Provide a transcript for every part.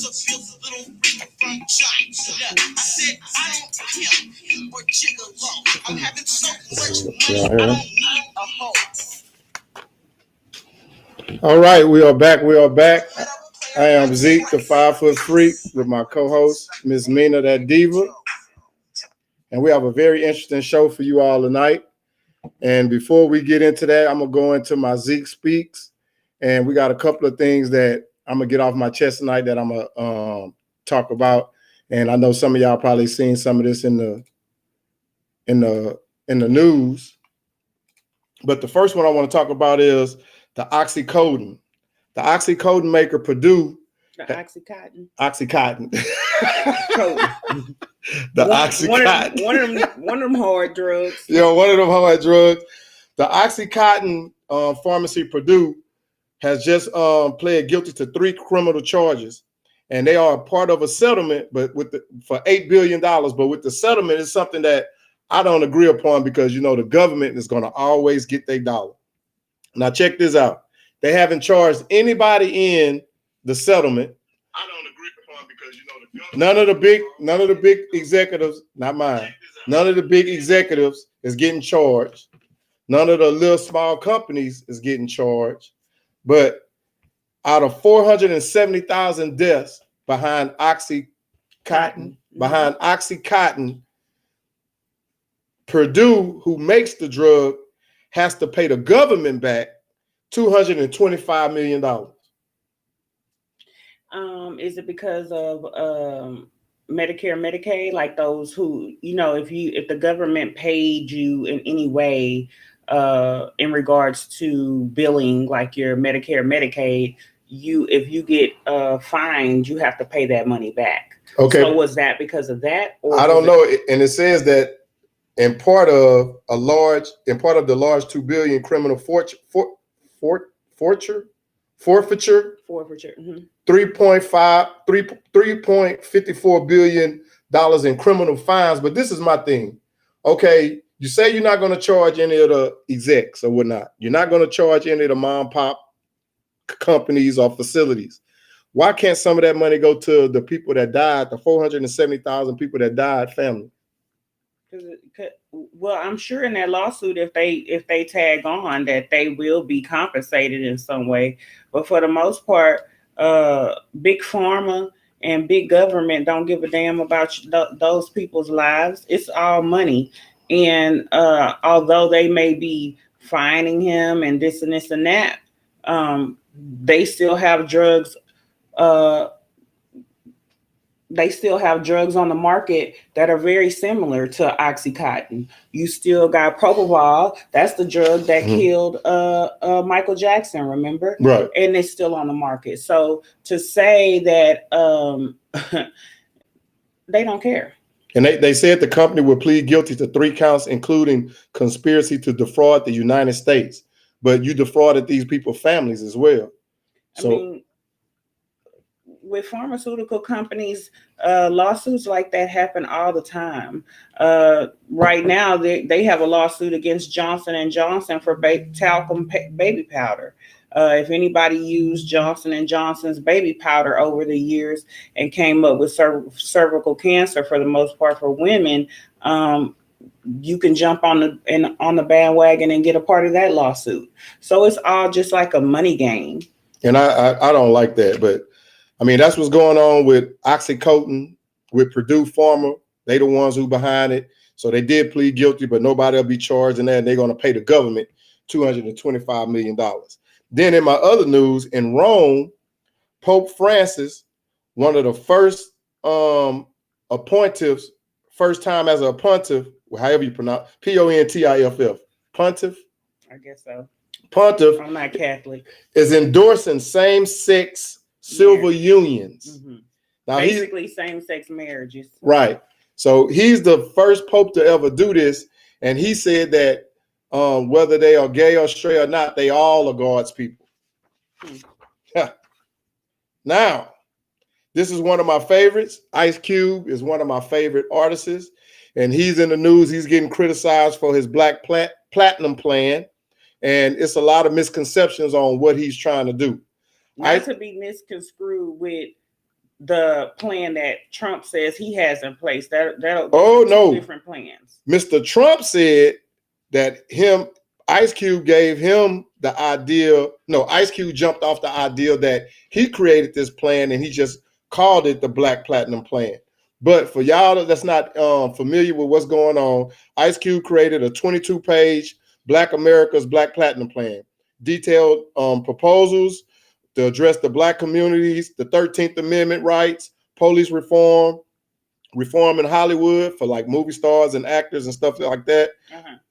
a filthy little freak from China. I said I don't pimp or gigolo. I'm having so much money, I don't need a hoe. All right, we are back. We are back. I am Zeke, the 5 foot freak, with my co-host, Miss Mina, that diva. And we have a very interesting show for you all tonight. And before we get into that, I'm going to go into my Zeke Speaks. And we got a couple of things that I'm going to get off my chest tonight that I'm going to talk about. And I know some of y'all probably seen some of this in the news. But the first one I want to talk about is the oxycodone. The oxycodone maker, Purdue. The Oxycontin. Oxycontin. The Oxycontin. One of them hard drugs. Yeah, one of them hard drugs. The Oxycontin pharmacy, Purdue, has just pled guilty to 3 criminal charges. And they are a part of a settlement, but for $8 billion. But with the settlement, it's something that I don't agree upon because, you know, the government is going to always get their dollar. Now, check this out. They haven't charged anybody in the settlement. I don't agree upon because, you know, the government. None of the big executives, not mine. None of the big executives is getting charged. None of the little small companies is getting charged. But out of 470,000 deaths behind Oxycontin, Purdue, who makes the drug, has to pay the government back $225 million. Is it because of Medicare, Medicaid? Like those who, you know, if the government paid you in any way in regards to billing, like your Medicare, Medicaid, if you get fined, you have to pay that money back. Okay. So was that because of that? Or I don't know. And it says that in part of the large $2 billion criminal forfeiture, mm-hmm. $3.54 billion in criminal fines. But this is my thing. Okay, you say you're not going to charge any of the execs or whatnot. You're not going to charge any of the mom pop companies or facilities. Why can't some of that money go to the people that died, the 470,000 people that died, family? Well, I'm sure in that lawsuit, if they tag on, that they will be compensated in some way. But for the most part, big pharma and big government don't give a damn about those people's lives. It's all money. And although they may be fining him and this and this and that, they still have drugs. They still have drugs on the market that are very similar to Oxycontin. You still got propofol. That's the drug that killed Michael Jackson, remember? Right. And it's still on the market. So to say that they don't care. And they said the company will plead guilty to 3 counts, including conspiracy to defraud the United States. But you defrauded these people's families as well. So, I mean, with pharmaceutical companies, lawsuits like that happen all the time. Right now, they have a lawsuit against Johnson & Johnson for talcum baby powder. If anybody used Johnson & Johnson's baby powder over the years and came up with cervical cancer, for the most part for women, you can jump on the bandwagon and get a part of that lawsuit. So it's all just like a money game. And I don't like that, but I mean, that's what's going on with Oxycontin, with Purdue Pharma. They the ones who behind it. So they did plead guilty, but nobody will be charged in that. And they're going to pay the government $225 million. Then in my other news, in Rome, Pope Francis, one of the first appointives, first time as a pontiff, however you pronounce, Pontiff, pontiff. I guess so. Pontiff. I'm not Catholic. Is endorsing same-sex civil unions. Mm-hmm. Now basically same-sex marriages. Right. So he's the first pope to ever do this. And he said that whether they are gay or straight or not, they all are God's people. Now, this is one of my favorites. Ice Cube is one of my favorite artists. And he's in the news. He's getting criticized for his Black Platinum plan. And it's a lot of misconceptions on what he's trying to do. Not to be misconstrued with the plan that Trump says he has in place. That no, different plans. Mr. Trump said that Ice Cube gave him the idea. No, Ice Cube jumped off the idea that he created this plan and he just called it the Black Platinum Plan. But for y'all that's not familiar with what's going on, Ice Cube created a 22-page Black America's Black Platinum Plan, detailed proposals to address the Black communities, the 13th Amendment rights, police reform in Hollywood for like movie stars and actors and stuff like that,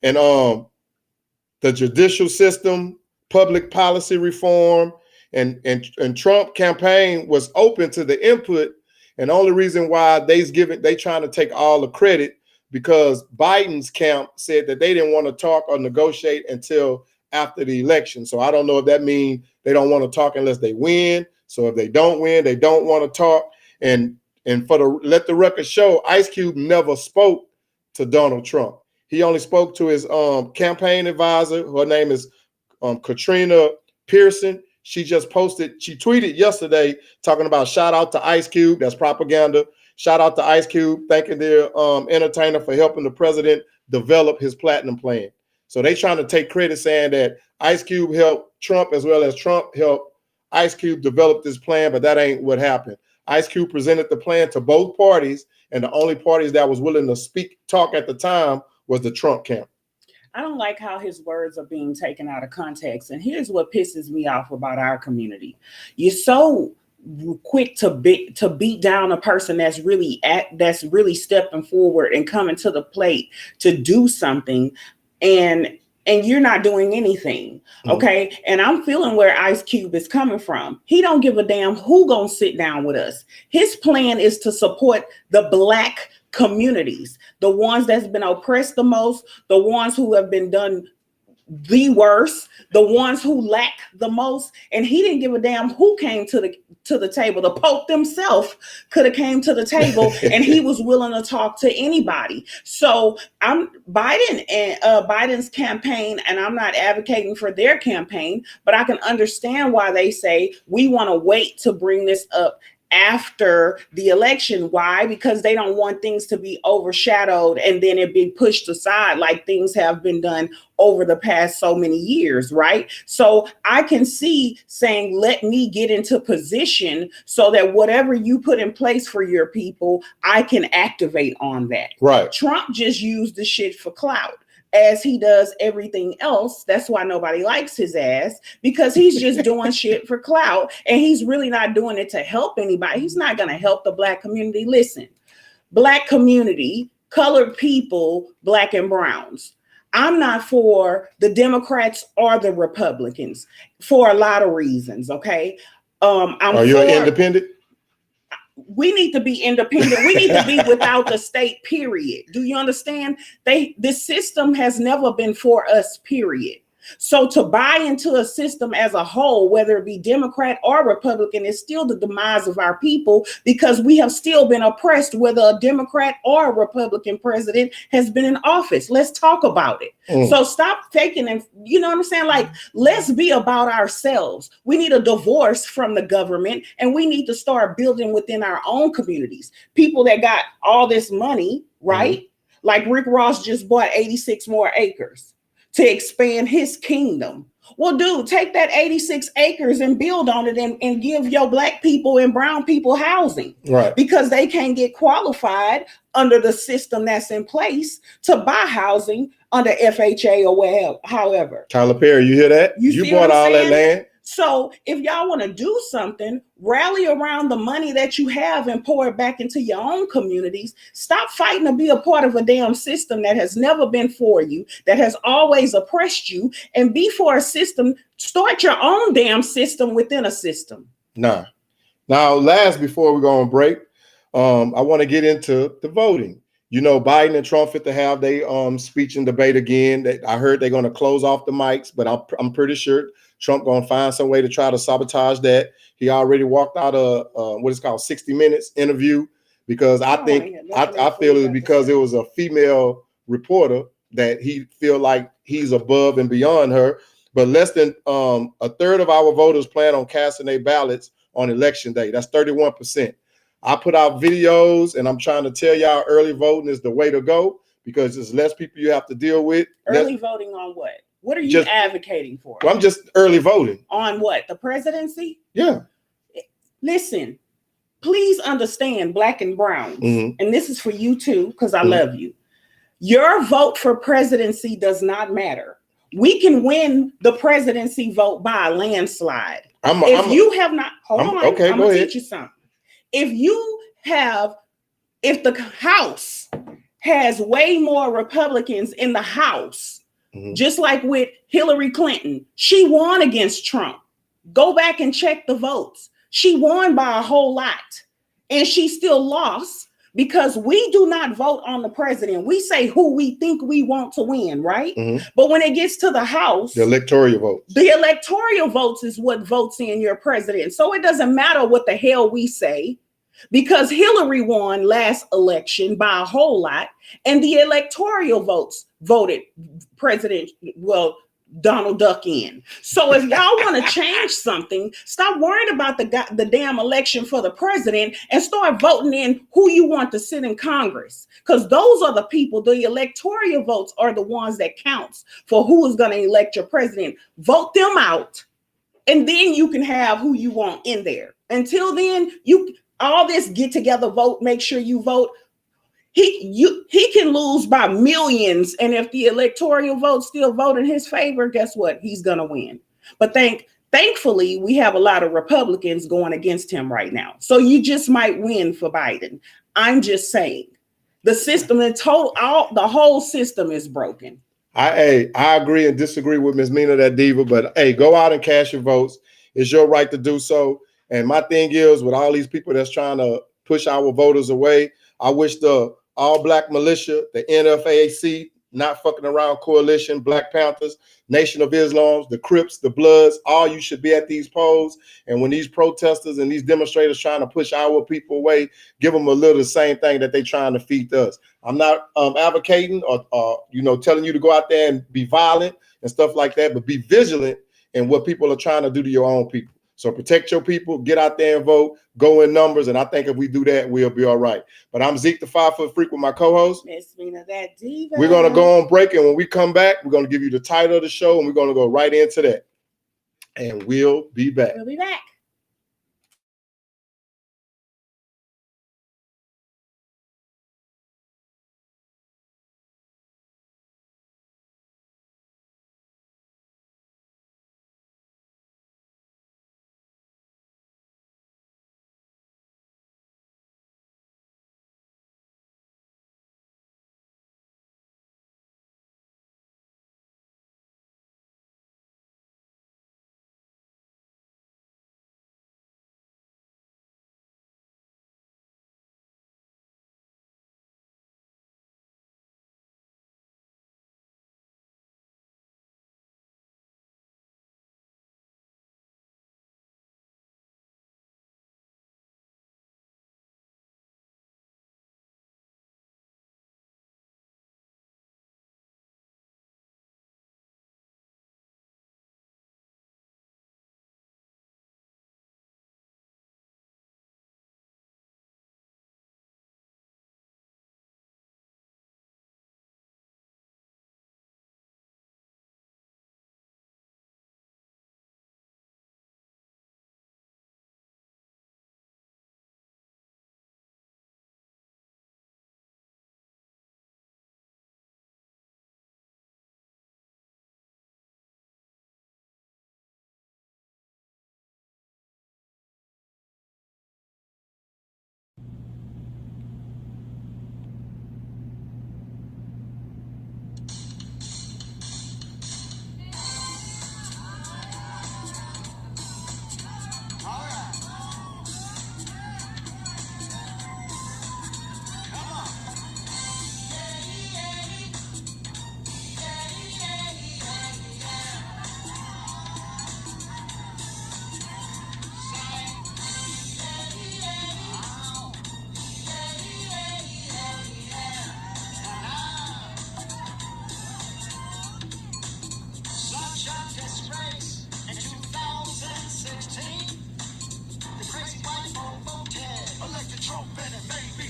and the judicial system, public policy reform, and Trump campaign was open to the input. And the only reason why they trying to take all the credit because Biden's camp said that they didn't want to talk or negotiate until after the election. So I don't know if that means they don't want to talk unless they win. So if they don't win, they don't want to talk. And let the record show, Ice Cube never spoke to Donald Trump. He only spoke to his campaign advisor. Her name is Katrina Pearson. She tweeted yesterday talking about shout out to Ice Cube. That's propaganda. Shout out to Ice Cube, thanking their entertainer for helping the president develop his platinum plan. So they trying to take credit saying that Ice Cube helped Trump as well as Trump helped Ice Cube develop this plan, but that ain't what happened. Ice Cube presented the plan to both parties, and the only parties that was willing to talk at the time was the Trump camp. I don't like how his words are being taken out of context. And here's what pisses me off about our community. You're so quick to beat down a person that's really stepping forward and coming to the plate to do something, and you're not doing anything. Okay. And I'm feeling where Ice Cube is coming from. He don't give a damn who gonna sit down with us. His plan is to support the Black communities, the ones that's been oppressed the most, the ones who have been done the worst, the ones who lack the most. And he didn't give a damn who came to the table. The Pope himself could have came to the table and he was willing to talk to anybody. So I'm Biden's campaign, and I'm not advocating for their campaign, but I can understand why they say we want to wait to bring this up after the election. Why? Because they don't want things to be overshadowed and then it be pushed aside like things have been done over the past so many years, right? So I can see saying, let me get into position so that whatever you put in place for your people, I can activate on that. Right. Trump just used the shit for clout, as he does everything else. That's why nobody likes his ass, because he's just doing shit for clout, and he's really not doing it to help anybody. He's not going to help the Black community. Listen, Black community, colored people, Black and browns. I'm not for the Democrats or the Republicans for a lot of reasons. Okay. Are you an independent? We need to be independent. We need to be without the state, period. Do you understand? This system has never been for us, period. So to buy into a system as a whole, whether it be Democrat or Republican, is still the demise of our people, because we have still been oppressed, whether a Democrat or a Republican president has been in office. Let's talk about it. So stop faking, and you know what I'm saying? Like, let's be about ourselves. We need a divorce from the government, and we need to start building within our own communities. People that got all this money, right? Like Rick Ross just bought 86 more acres to expand his kingdom. Well, dude, take that 86 acres and build on it and give your Black people and brown people housing. Right. Because they can't get qualified under the system that's in place to buy housing under FHA or wherever, however. Tyler Perry, you hear that? You bought all that land. So if y'all want to do something, rally around the money that you have and pour it back into your own communities. Stop fighting to be a part of a damn system that has never been for you, that has always oppressed you, and be for a system. Start your own damn system within a system. Nah. Now, before we go on break, I want to get into the voting. You know, Biden and Trump fit to have their speech and debate again. I heard they're going to close off the mics, but I'm pretty sure Trump going to find some way to try to sabotage that. He already walked out of what is called 60 Minutes interview, because I feel it's because it was a female reporter that he feel like he's above and beyond her. But less than a third of our voters plan on casting their ballots on election day. That's 31%. I put out videos, and I'm trying to tell y'all early voting is the way to go because there's less people you have to deal with. Early voting on what? What are you advocating for? Well, I'm just early voting. On what? The presidency? Yeah. Listen, please understand, black and browns, and this is for you too, because I love you. Your vote for presidency does not matter. We can win the presidency vote by a landslide. If you have not, hold on, I'm going to teach you something. If the House has way more Republicans in the House, just like with Hillary Clinton, she won against Trump. Go back and check the votes. She won by a whole lot, and she still lost because we do not vote on the president. We say who we think we want to win, right? But when it gets to the House, the electoral votes is what votes in your president. So it doesn't matter what the hell we say, because Hillary won last election by a whole lot, and the electoral votes voted President, Donald Duck in. So if y'all want to change something, stop worrying about the damn election for the president and start voting in who you want to sit in Congress. Because those are the people, the electoral votes are the ones that counts for who is going to elect your president. Vote them out, and then you can have who you want in there. Until then, all this get together vote, make sure you vote. He can lose by millions, and if the electoral votes still vote in his favor, guess what? He's gonna win. But thankfully, we have a lot of Republicans going against him right now, so you just might win for Biden. I'm just saying, the system in total, the whole system is broken. I agree and disagree with Ms. Mina, that diva, but hey, go out and cast your votes. It's your right to do so. And my thing is, with all these people that's trying to push our voters away, I wish the All Black Militia, the NFAC, Not Fucking Around Coalition, Black Panthers, Nation of Islam, the Crips, the Bloods, all you should be at these polls. And when these protesters and these demonstrators trying to push our people away, give them a little the same thing that they trying to feed us. I'm not advocating or telling you to go out there and be violent and stuff like that, but be vigilant in what people are trying to do to your own people. So protect your people, get out there and vote, go in numbers, and I think if we do that, we'll be all right. But I'm Zeke, the 5-foot freak, with my co-host. Miss Mina, that diva. We're going to go on break, and when we come back, we're going to give you the title of the show, and we're going to go right into that. And we'll be back. We'll be back.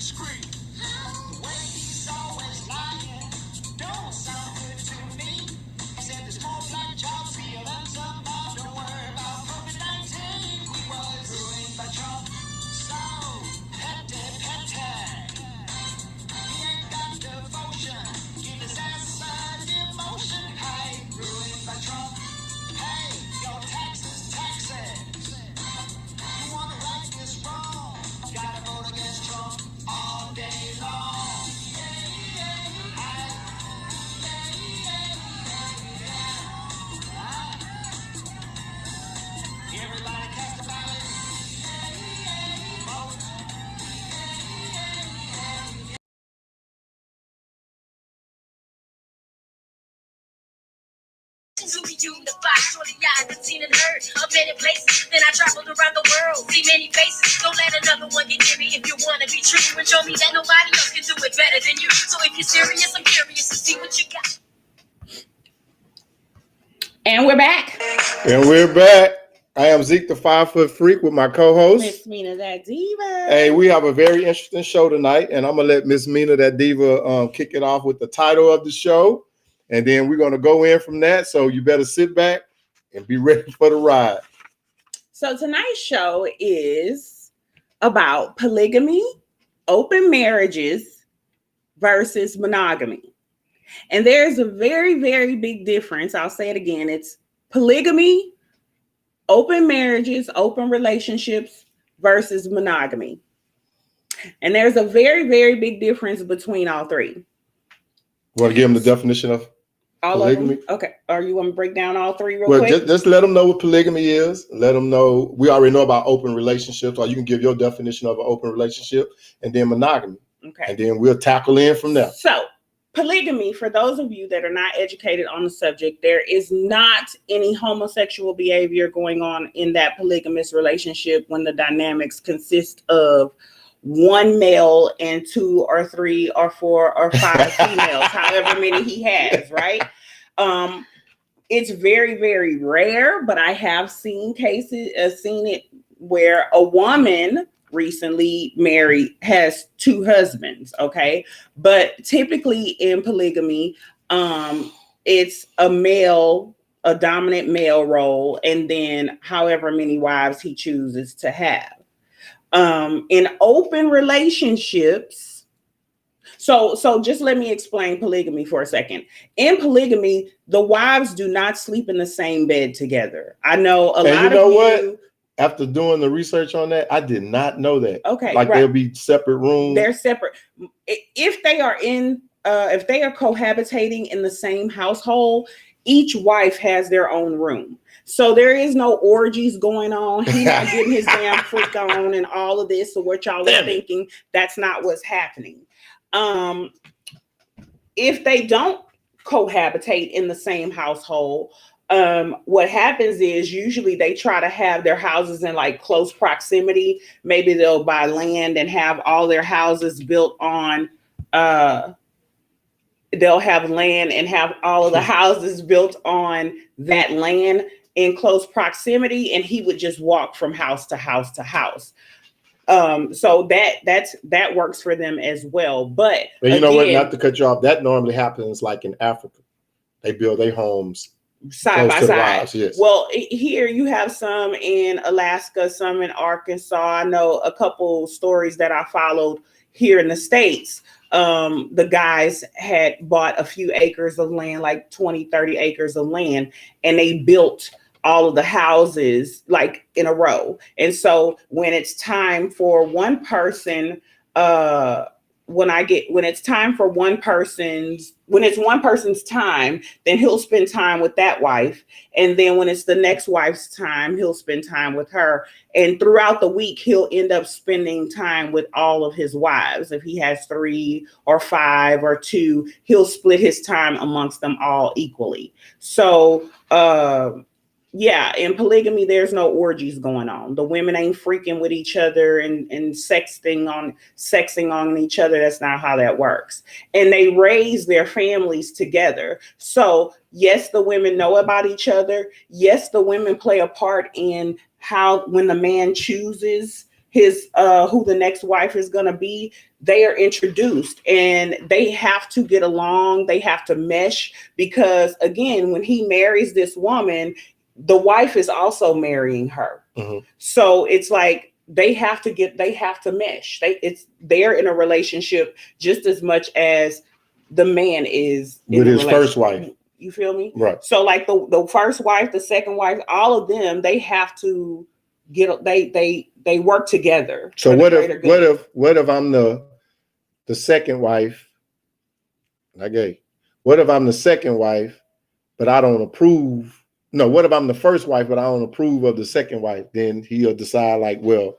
scream. The way he's always lying don't sound good to me. He said there's more black jobs here than some more. Don't worry about COVID-19. We was ruined by Trump. So, petty. He ain't got devotion. Give his ass a demotion. Hey, ruined by Trump. Hey, your taxes. You wanna right this wrong. Gotta vote against Trump all day long. Everybody cast a ballot. Vote. To be unified, surely I have seen and heard of many places. Then I traveled around the world, see many faces. Don't let another one get near me if you wanna be true. And show me that nobody else can do it better than you. So if you're serious, I'm curious to see what you got. And we're back. I am Zeke, the 5-foot freak, with my co-host Miss Mina, that diva. Hey, we have a very interesting show tonight, and I'm gonna let Miss Mina, that diva, kick it off with the title of the show, and then we're gonna go in from that. So you better sit back and be ready for the ride. So tonight's show is about polygamy, open marriages versus monogamy. And there's a very, very big difference. I'll say it again. It's polygamy, open marriages, open relationships versus monogamy. And there's a very, very big difference between all three. You want to give them the definition of all polygamy? Of them? Okay. Or you want to break down all three real quick? Just let them know what polygamy is. Let them know. We already know about open relationships, or you can give your definition of an open relationship, and then monogamy. Okay. And then we'll tackle in from there. So polygamy, for those of you that are not educated on the subject, there is not any homosexual behavior going on in that polygamous relationship when the dynamics consist of one male and 2 or 3 or 4 or 5 females, however many he has, right? It's very, very rare, but I have seen seen it where a woman recently married has 2 husbands, okay? But typically in polygamy, it's a dominant male role, and then however many wives he chooses to have. In open relationships, so just let me explain polygamy for a second. In polygamy, the wives do not sleep in the same bed together. I know a lot of you. What? After doing the research on that, I did not know that. Okay, like right. They'll be separate rooms. They're separate. If they are if they are cohabitating in the same household, each wife has their own room. So there is no orgies going on. He's not getting his damn freak on and all of this. So what y'all are thinking, that's not what's happening. If they don't cohabitate in the same household, what happens is usually they try to have their houses in like close proximity. Maybe they'll buy land and have all their houses built on, they'll have land and have all of the houses built on that land in close proximity, and he would just walk from house to house to house. So that works for them as well. But you know what? Not to cut you off, that normally happens like in Africa. They build their homes side by side. Wives, yes. Well, here you have some in Alaska, some in Arkansas. I know a couple stories that I followed here in the States. The guys had bought a few acres of land, like 20, 30 acres of land, and they built all of the houses like in a row. And so when it's time for one person, when it's one person's time, then he'll spend time with that wife. And then when it's the next wife's time, he'll spend time with her. And throughout the week, he'll end up spending time with all of his wives. If he has 3 or 5 or 2, he'll split his time amongst them all equally. So, yeah, in polygamy, there's no orgies going on. The women ain't freaking with each other and sexing on each other. That's not how that works. And they raise their families together. So yes, the women know about each other. Yes, the women play a part in how, when the man chooses his who the next wife is going to be, they are introduced and they have to get along, they have to mesh, because again, when he marries this woman, the wife is also marrying her. So it's like they have to mesh. They're in a relationship just as much as the man is with his first wife. You feel me? Right. So like the first wife, the second wife, all of them, they have to they work together. So what if I'm the second wife? Okay. What if I'm the second wife, but I don't approve? No, what if I'm the first wife, but I don't approve of the second wife? Then he'll decide like, well,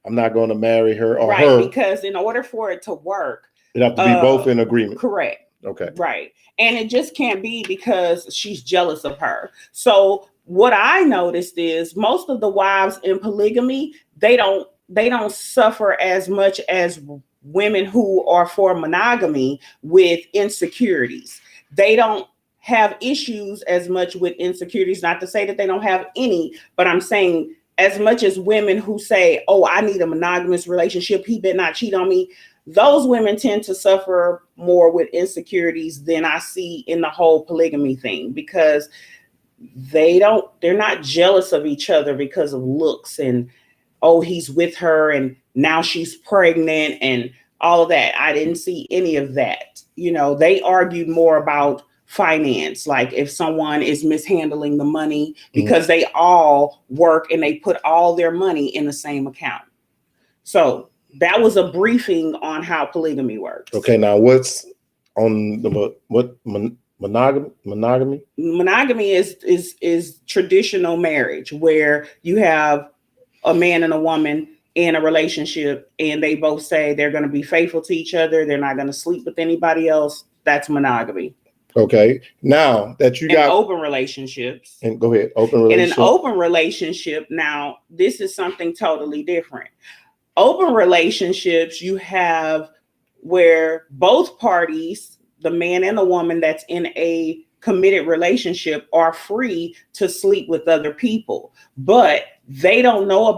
I'm not going to marry her or her. Because in order for it to work, it have to be both in agreement. Correct. Okay. Right. And it just can't be because she's jealous of her. So what I noticed is most of the wives in polygamy, they don't suffer as much as women who are for monogamy with insecurities. They don't have issues as much with insecurities. Not to say that they don't have any, but I'm saying as much as women who say, oh, I need a monogamous relationship, he better not cheat on me. Those women tend to suffer more with insecurities than I see in the whole polygamy thing, because they're not jealous of each other because of looks and, oh, he's with her and now she's pregnant and all of that. I didn't see any of that. You know, they argued more about finance, like if someone is mishandling the money, because they all work and they put all their money in the same account. So that was a briefing on how polygamy works. Okay, now what's on the monogamy? Monogamy is traditional marriage where you have a man and a woman in a relationship and they both say they're going to be faithful to each other. They're not going to sleep with anybody else. That's monogamy. Okay. Now that you got open relationships. And go ahead. Open relationship. In an open relationship, now this is something totally different. Open relationships, you have where both parties, the man and the woman that's in a committed relationship, are free to sleep with other people, but they don't know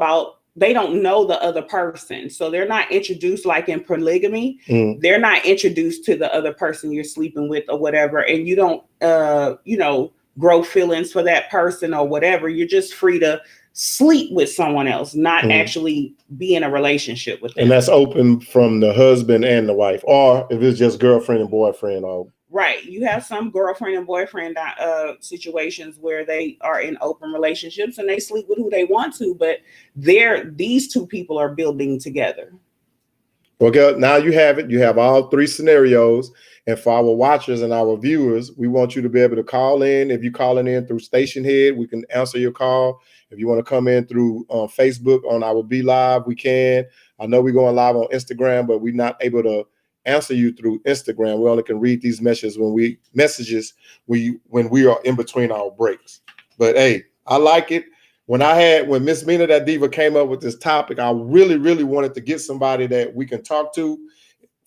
the other person. So they're not introduced like in polygamy. They're not introduced to the other person you're sleeping with or whatever. And you don't, grow feelings for that person or whatever. You're just free to sleep with someone else, not actually be in a relationship with them. And that's open from the husband and the wife, or if it's just girlfriend and boyfriend. Or right. You have some girlfriend and boyfriend situations where they are in open relationships and they sleep with who they want to, but these two people are building together. Okay, now you have it. You have all three scenarios. And for our watchers and our viewers, we want you to be able to call in. If you're calling in through STATIONHEAD, we can answer your call. If you want to come in through Facebook on our Be Live, we can. I know we're going live on Instagram, but we're not able to answer you through Instagram. We only can read these messages when we are in between our breaks. But hey, I like it. When Miss Meena that Diva came up with this topic, I really, really wanted to get somebody that we can talk to.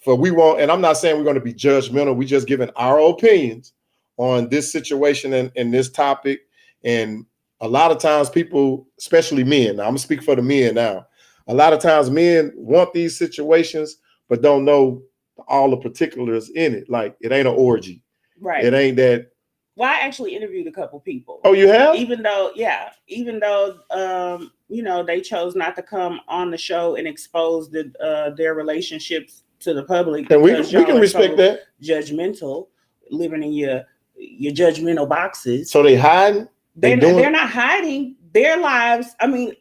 And I'm not saying we're going to be judgmental. We're just giving our opinions on this situation and this topic. And a lot of times people, especially men, I'm gonna speak for the men now. A lot of times men want these situations, but don't know all the particulars in it. Like it ain't an orgy. Right. It ain't that. Well, I actually interviewed a couple people. Oh, you have? Even though they chose not to come on the show and expose their relationships to the public. And we can respect that. Judgmental, living in your judgmental boxes. So they hiding? They're not hiding their lives. I mean,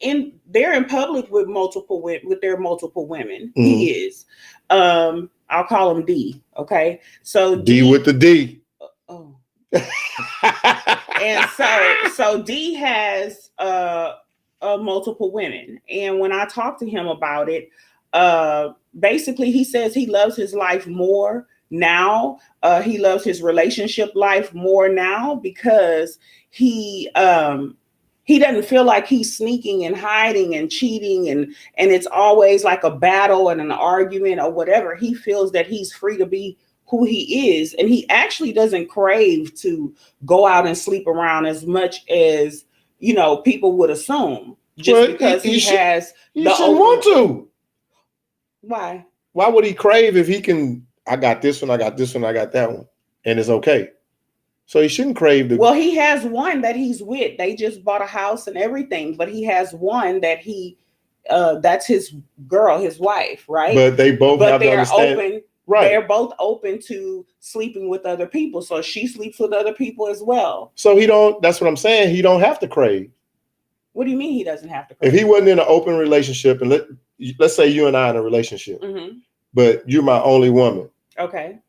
they're in public with their multiple women. He is. I'll call him D. Okay. So D with the D. Oh. And so D has multiple women. And when I talked to him about it, basically he says he loves his life more now. He loves his relationship life more now because he doesn't feel like he's sneaking and hiding and cheating and it's always like a battle and an argument or whatever. He feels that he's free to be who he is, and he actually doesn't crave to go out and sleep around as much as people would assume. just because he has he shouldn't want to. Why? Why would he crave if he can? I got this one, I got this one, I got that one, and it's okay. So he shouldn't crave the. Well, he has one that he's with. They just bought a house and everything, but he has one that that's his girl, his wife, right? But they both have to understand. Open. Right. They're both open to sleeping with other people. So she sleeps with other people as well. So that's what I'm saying. He don't have to crave. What do you mean he doesn't have to crave? If he wasn't in an open relationship, and let's say you and I in a relationship, but you're my only woman. Okay.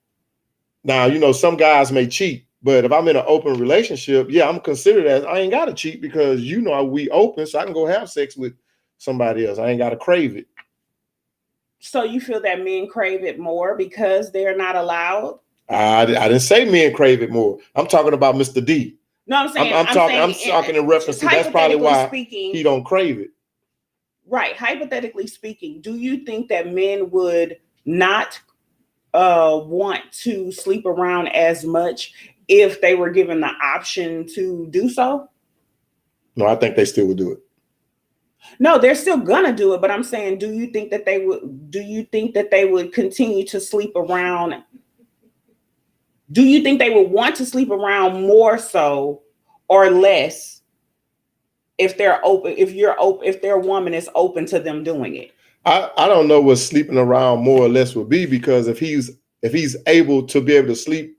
Now, some guys may cheat, but if I'm in an open relationship, yeah, I'm considered as I ain't got to cheat because we open, so I can go have sex with somebody else. I ain't got to crave it. So you feel that men crave it more because they're not allowed? I didn't say men crave it more. I'm talking about Mr. D. No, I'm saying I'm talking in reference to that's probably why he don't crave it. Right. Hypothetically speaking, do you think that men would not want to sleep around as much if they were given the option to do so? No, I think they still would do it. No, they're still gonna do it, but I'm saying, do you think that they would continue to sleep around? Do you think they would want to sleep around more so or less if they're open, if their woman is open to them doing it? I don't know what sleeping around more or less would be, because if he's able to sleep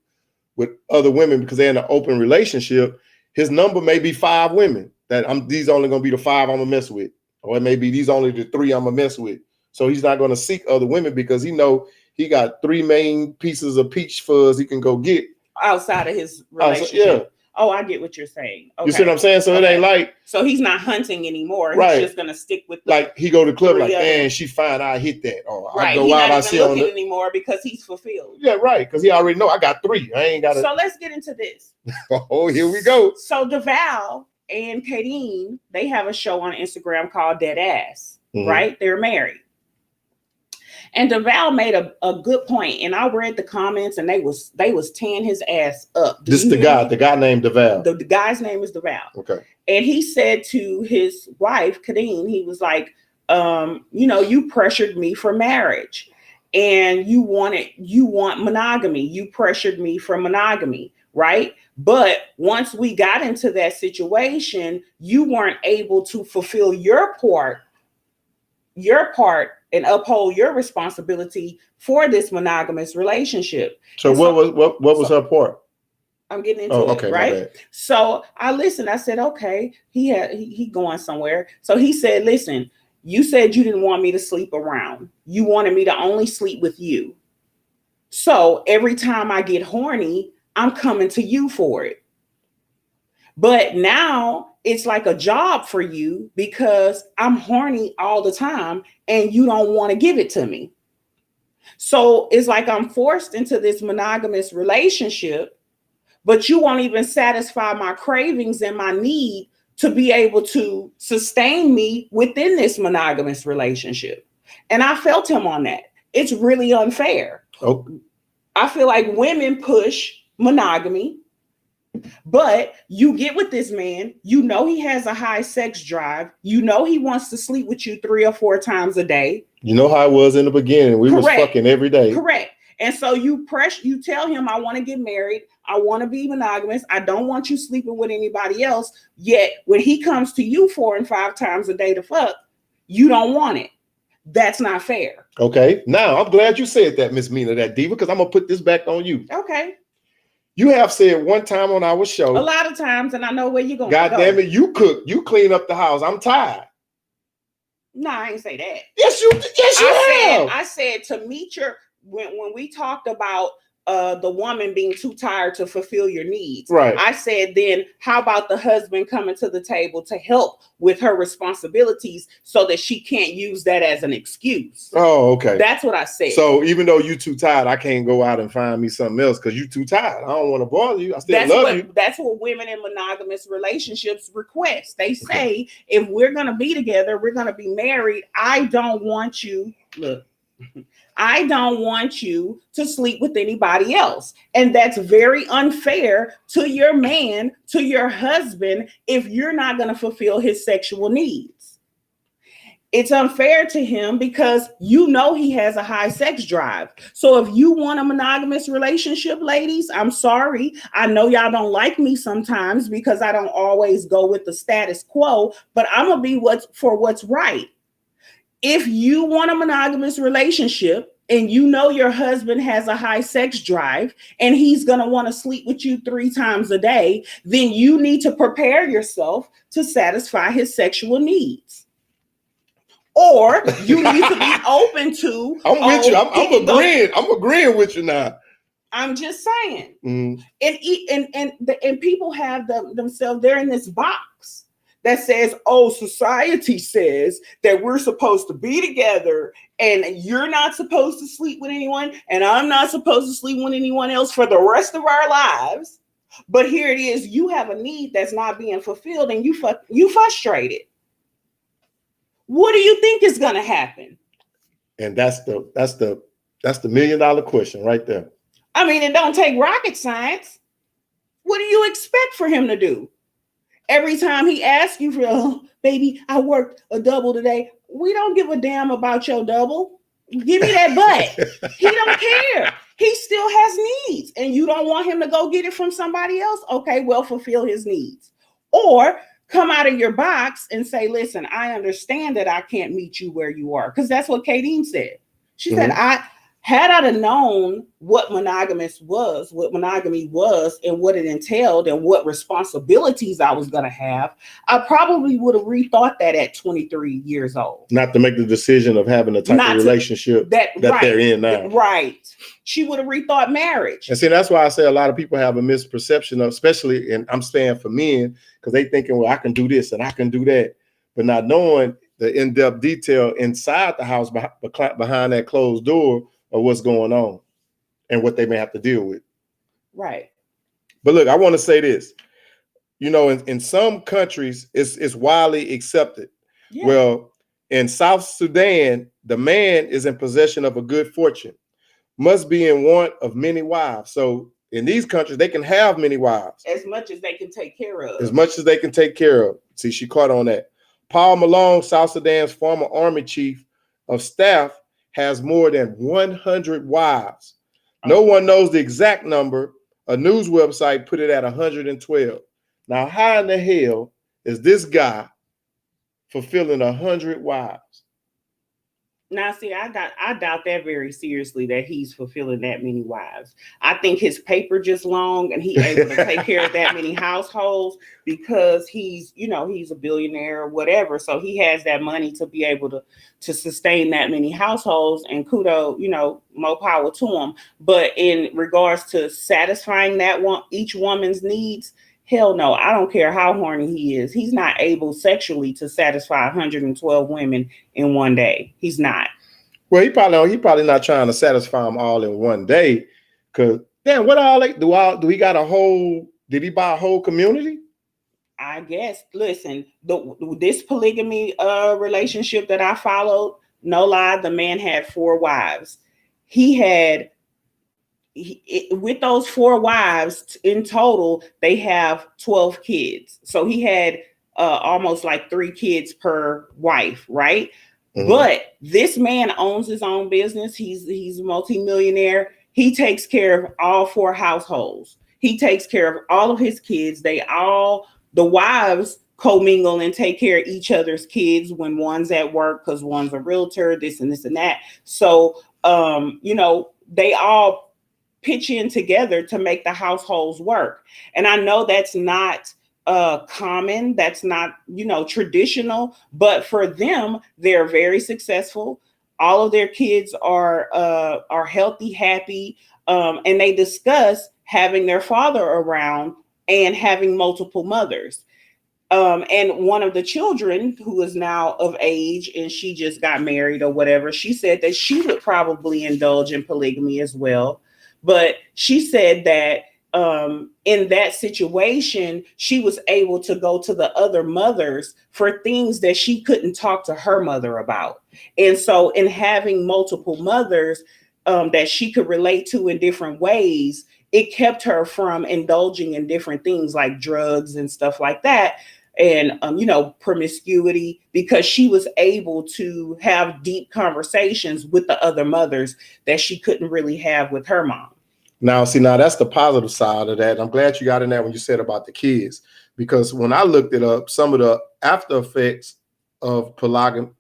with other women because they're in an open relationship, his number may be 5 women that these only going to be the 5 I'm gonna mess with, or it may be these only the 3 I'm gonna mess with. So he's not going to seek other women because he got 3 main pieces of peach fuzz he can go get outside of his relationship. Yeah. Oh, I get what you're saying. Okay. You see what I'm saying? So It ain't like, so he's not hunting anymore. Right. He's just gonna stick with like he go to the club like, man, she fine, I hit that. Or right. I go out, I see on anymore because he's fulfilled. Yeah, right. Because he already know I got 3. I ain't got. So let's get into this. Oh, here we go. So DeVal and Kadeen, they have a show on Instagram called Dead Ass. Right? They're married. And DeVal made a good point, and I read the comments, and they was tearing his ass up. This is the guy named DeVal. The guy's name is DeVal. Okay. And he said to his wife, Kadeen, he was like, you pressured me for marriage, and you want monogamy. You pressured me for monogamy, right? But once we got into that situation, you weren't able to fulfill your part and uphold your responsibility for this monogamous relationship. So what was her part? I'm getting into it, right? So I listened. I said, okay, he going somewhere. So he said, listen, you said you didn't want me to sleep around. You wanted me to only sleep with you. So every time I get horny, I'm coming to you for it. But now it's like a job for you because I'm horny all the time and you don't want to give it to me. So it's like I'm forced into this monogamous relationship, but you won't even satisfy my cravings and my need to be able to sustain me within this monogamous relationship. And I felt him on that. It's really unfair. Oh. I feel like women push monogamy, but you get with this man, he has a high sex drive. He wants to sleep with you 3 or 4 times a day. You know how it was in the beginning. We was fucking every day. Correct. And so you tell him, I want to get married. I want to be monogamous. I don't want you sleeping with anybody else. Yet when he comes to you 4 and 5 times a day to fuck, you don't want it. That's not fair. Okay. Now I'm glad you said that, Miss Meena, that diva, because I'm going to put this back on you. Okay. You have said one time on our show. A lot of times, and I know where you're going. God damn it, you cook, you clean up the house. I'm tired. No, I ain't say that. Yes, you have. I said to meet when we talked about the woman being too tired to fulfill your needs. Right. I said, then how about the husband coming to the table to help with her responsibilities so that she can't use that as an excuse? Oh, okay. That's what I said. So even though you too tired, I can't go out and find me something else because you too tired. I don't want to bother you. I still love you. That's what women in monogamous relationships request. They say, if we're going to be together, we're going to be married. I don't want you. Look. I don't want you to sleep with anybody else. And that's very unfair to your man, to your husband, if you're not going to fulfill his sexual needs. It's unfair to him because you know he has a high sex drive. So if you want a monogamous relationship, ladies, I'm sorry. I know y'all don't like me sometimes because I don't always go with the status quo, but I'm gonna be what's right. If you want a monogamous relationship and you know your husband has a high sex drive and he's going to want to sleep with you 3 times a day, then you need to prepare yourself to satisfy his sexual needs. Or you need to be open to. I'm with you. I'm agreeing. I'm agreeing with you now. I'm just saying. And people have themselves, they're in this box that says, oh, society says that we're supposed to be together and you're not supposed to sleep with anyone and I'm not supposed to sleep with anyone else for the rest of our lives. But here it is, you have a need that's not being fulfilled and you frustrated. What do you think is going to happen? And that's the $1 million question right there. I mean, it don't take rocket science. What do you expect for him to do? Every time he asks you for, oh, baby, I worked a double today. We don't give a damn about your double. Give me that butt. He don't care. He still has needs. And you don't want him to go get it from somebody else? Okay, well, fulfill his needs. Or come out of your box and say, listen, I understand that I can't meet you where you are. Because that's what Kadeen said. She said, had I known what monogamy was, and what it entailed and what responsibilities I was going to have, I probably would have rethought that at 23 years old. Not to make the decision of having the type of relationship that right, they're in now. Right. She would have rethought marriage. And see, that's why I say a lot of people have a misperception of, especially, and I'm saying for men, because they thinking, well, I can do this and I can do that. But not knowing the in-depth detail inside the house behind that closed door of what's going on and what they may have to deal with. Right. But look, I want to say this. You know, in some countries, it's widely accepted. Yeah. Well, in South Sudan, the man is in possession of a good fortune, must be in want of many wives. So in these countries, they can have many wives. As much as they can take care of. As much as they can take care of. See, she caught on that. Paul Malone, South Sudan's former army chief of staff, has more than 100 wives. No one knows the exact number. A news website put it at 112. Now, how in the hell is this guy fulfilling 100 wives? Now, see, I doubt that very seriously that he's fulfilling that many wives. I think his paper just long and he able to take care of that many households because he's a billionaire or whatever. So he has that money to be able to sustain that many households, and kudos, more power to him. But in regards to satisfying each woman's needs, hell no, I don't care how horny he is. He's not able sexually to satisfy 112 women in one day. He's not. Well, he probably not trying to satisfy them all in one day. Cause damn, what all do he got a whole? Did he buy a whole community? I guess. Listen, this polygamy relationship that I followed, no lie, the man had 4 wives. With those 4 wives in total, they have 12 kids. So he had almost like 3 kids per wife, right? Mm-hmm. But this man owns his own business. He's a multimillionaire. He takes care of all 4 households. He takes care of all of his kids. The wives commingle and take care of each other's kids when one's at work because one's a realtor, this and this and that. So, they all pitch in together to make the households work. And I know that's not common, that's not, traditional, but for them, they're very successful. All of their kids are healthy, happy, and they discuss having their father around and having multiple mothers. And one of the children, who is now of age and she just got married or whatever, she said that she would probably indulge in polygamy as well. But she said that in that situation, she was able to go to the other mothers for things that she couldn't talk to her mother about. And so in having multiple mothers that she could relate to in different ways, it kept her from indulging in different things like drugs and stuff like that. and promiscuity, because she was able to have deep conversations with the other mothers that she couldn't really have with her mom. Now that's the positive side of that. I'm glad you got in there when you said about the kids, because when I looked it up, some of the after effects of polygamy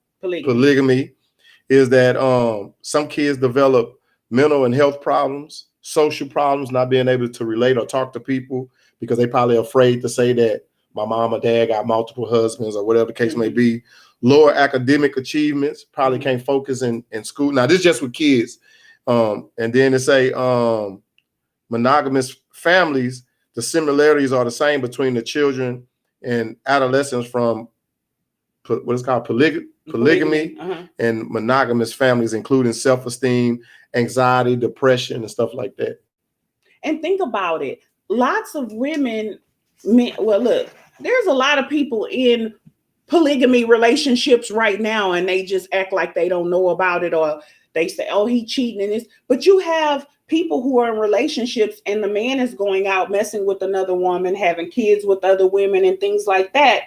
is that some kids develop mental and health problems, social problems, not being able to relate or talk to people because they probably afraid to say that my mom or dad got multiple husbands or whatever the case may be. Lower academic achievements, probably can't focus in school. Now, this is just with kids. And then they say monogamous families, the similarities are the same between the children and adolescents from what is called polygamy and monogamous families, including self-esteem, anxiety, depression, and stuff like that. And think about it. Lots of women, well, look, there's a lot of people in polygamy relationships right now, and they just act like they don't know about it, or they say, oh, he cheating in this. But you have people who are in relationships and the man is going out messing with another woman, having kids with other women and things like that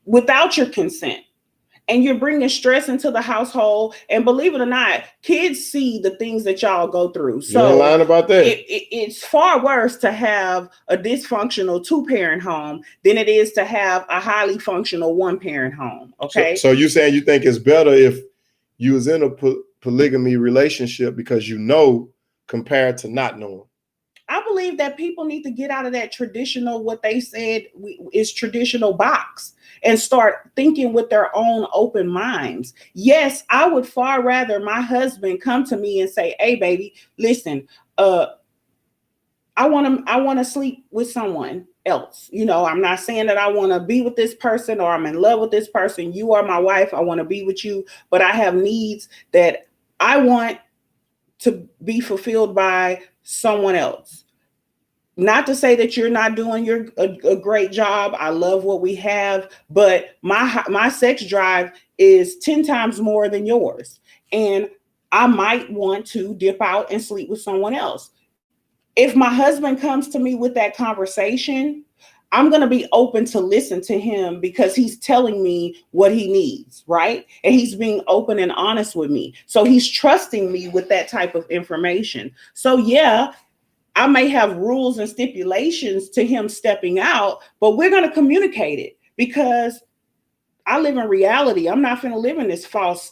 without your consent. And you're bringing stress into the household. And believe it or not, kids see the things that y'all go through. So you're lying about that. It's far worse to have a dysfunctional 2-parent home than it is to have a highly functional 1-parent home. Okay. So you're saying you think it's better if you was in a polygamy relationship because compared to not knowing? I believe that people need to get out of that traditional, what they said is traditional box, and start thinking with their own open minds. Yes, I would far rather my husband come to me and say, hey, baby, listen, I want to sleep with someone else. I'm not saying that I want to be with this person or I'm in love with this person. You are my wife. I want to be with you, but I have needs that I want to be fulfilled by someone else. Not to say that you're not doing a great job. I love what we have, but my sex drive is 10 times more than yours. And I might want to dip out and sleep with someone else. If my husband comes to me with that conversation, I'm going to be open to listen to him because he's telling me what he needs, right? And he's being open and honest with me. So he's trusting me with that type of information. So yeah, I may have rules and stipulations to him stepping out, but we're going to communicate it because I live in reality. I'm not going to live in this false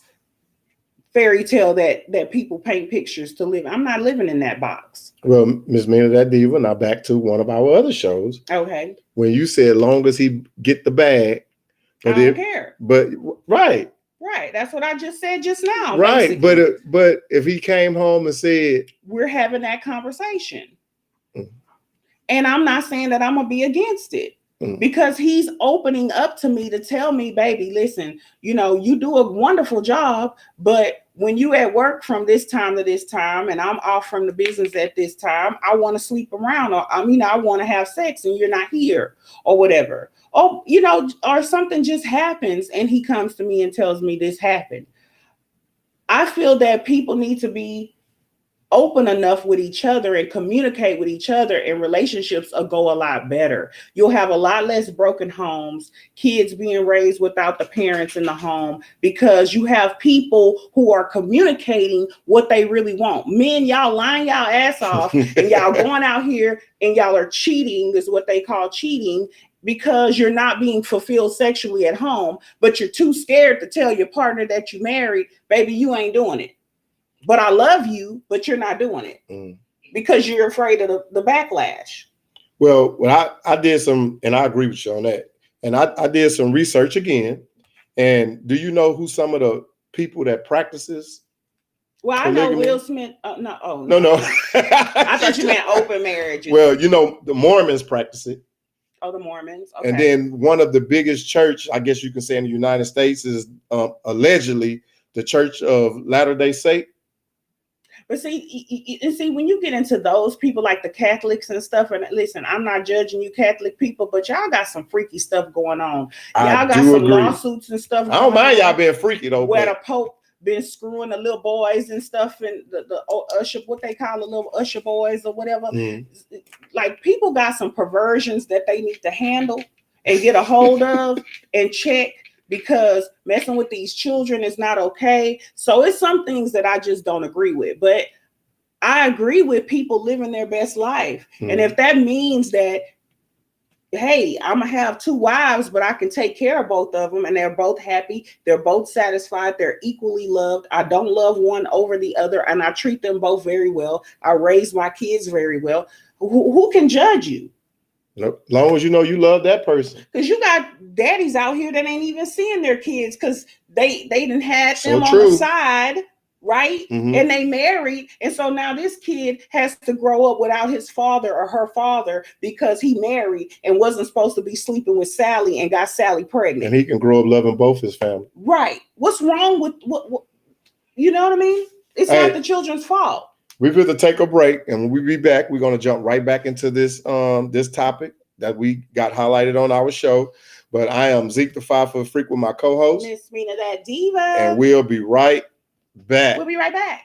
fairy tale that people paint pictures to live. I'm not living in that box. Well, Ms. Mina, that diva, now back to one of our other shows. Okay. When you said long as he get the bag. But I don't care. But right. Right. That's what I just said just now. Right. But if he came home and said, we're having that conversation. And I'm not saying that I'm going to be against it. Because he's opening up to me to tell me, baby, listen, you do a wonderful job, but when you at work from this time to this time and I'm off from the business at this time, I want to sleep around, or I want to have sex and you're not here or whatever. Oh, or something just happens and he comes to me and tells me this happened. I feel that people need to be open enough with each other and communicate with each other, and relationships will go a lot better. You'll have a lot less broken homes, kids being raised without the parents in the home, because you have people who are communicating what they really want. Men, y'all lying y'all ass off and y'all going out here and y'all are cheating, is what they call cheating, because you're not being fulfilled sexually at home, but you're too scared to tell your partner that you married, baby, you ain't doing it. But I love you, but you're not doing it because you're afraid of the backlash. Well, I did some, and I agree with you on that. And I did some research again. And do you know who some of the people that practices? Well, polygamy? I know Will Smith. No. I thought you meant open marriages. Well, the Mormons practice it. Oh, the Mormons. Okay. And then one of the biggest church, I guess you can say, in the United States is allegedly the Church of Latter-day Saints. But see, when you get into those people like the Catholics and stuff, and listen, I'm not judging you Catholic people, but y'all got some freaky stuff going on. Y'all got some lawsuits and stuff. I don't mind y'all being freaky though. Where the Pope been screwing the little boys and stuff, and the usher, what they call the little usher boys or whatever. Like, people got some perversions that they need to handle. and get a hold of and check, because messing with these children is not okay. So it's some things that I just don't agree with. But I agree with people living their best life. And if that means that, hey, I'm gonna have 2 wives, but I can take care of both of them and they're both happy, they're both satisfied, they're equally loved. I don't love one over the other, and I treat them both very well. I raise my kids very well. Who can judge you? Nope. As long as you know you love that person. Because you got daddies out here that ain't even seeing their kids because they didn't had So them true. on the side, right? And they married, and so now this kid has to grow up without his father or her father because he married and wasn't supposed to be sleeping with Sally and got Sally pregnant. And he can grow up loving both his family. Right. What's wrong with what you know what I mean? It's not the children's fault. We're going to take a break, and when we be back, we're going to jump right back into this this topic that we got highlighted on our show. But I am Zeke the 5 Foot Freak with my co-host, Miss Mina that diva. And we'll be right back. We'll be right back.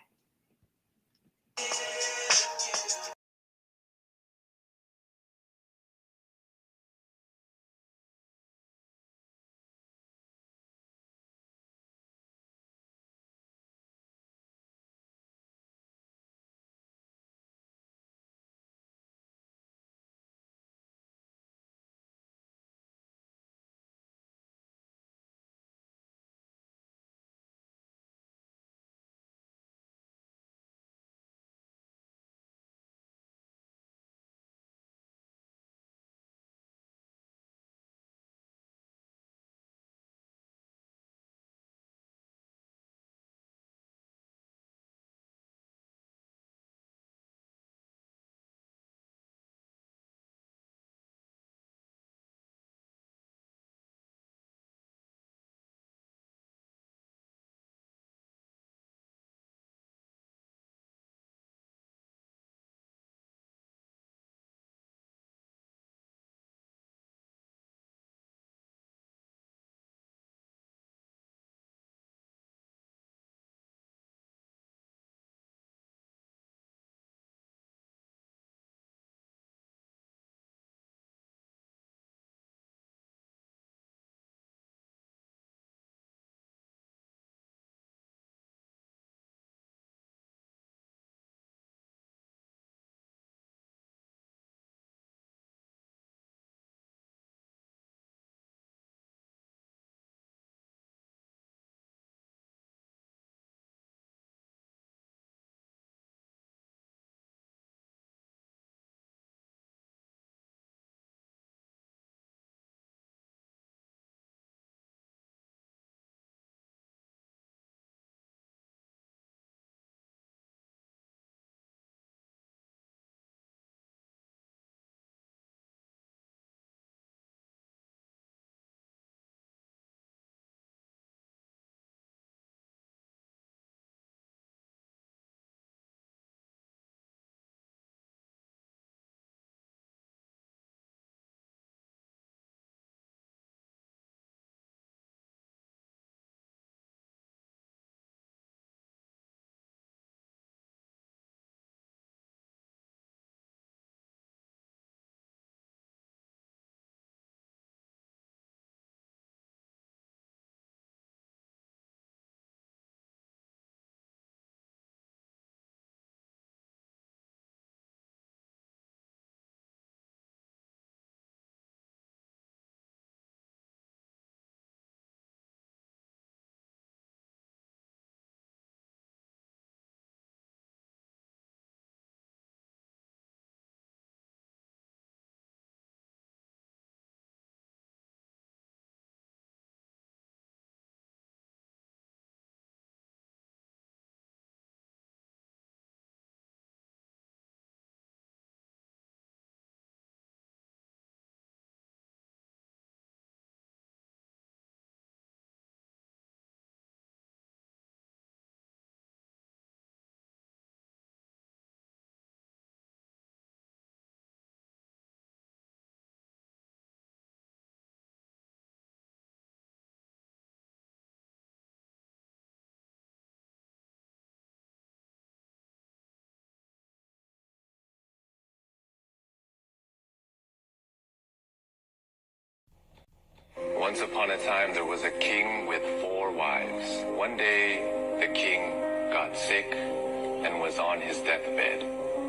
Once upon a time, there was a king with 4 wives. One day, the king got sick and was on his deathbed.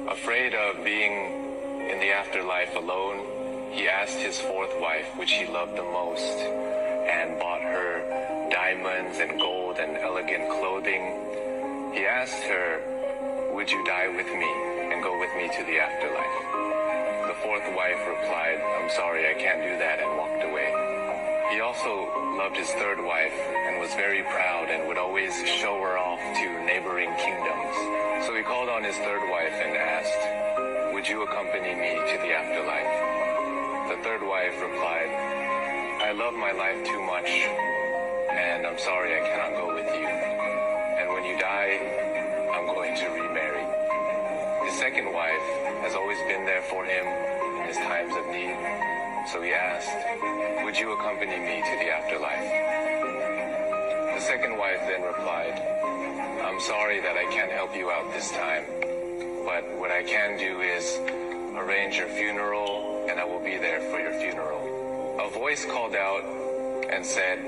Afraid of being in the afterlife alone, he asked his 4th wife, which he loved the most, and bought her diamonds and gold and elegant clothing. He asked her, "Would you die with me and go with me to the afterlife?" The 4th wife replied, "I'm sorry, I can't do that," and walked away. He also loved his 3rd wife and was very proud and would always show her off to neighboring kingdoms. So he called on his 3rd wife and asked, "Would you accompany me to the afterlife?" The 3rd wife replied, "I love my life too much, and I'm sorry I cannot go with you. And when you die, I'm going to remarry." His 2nd wife has always been there for him in his times of need. So he asked, "Would you accompany me to the afterlife?" The 2nd wife then replied, "I'm sorry that I can't help you out this time, but what I can do is arrange your funeral, and I will be there for your funeral." A voice called out and said,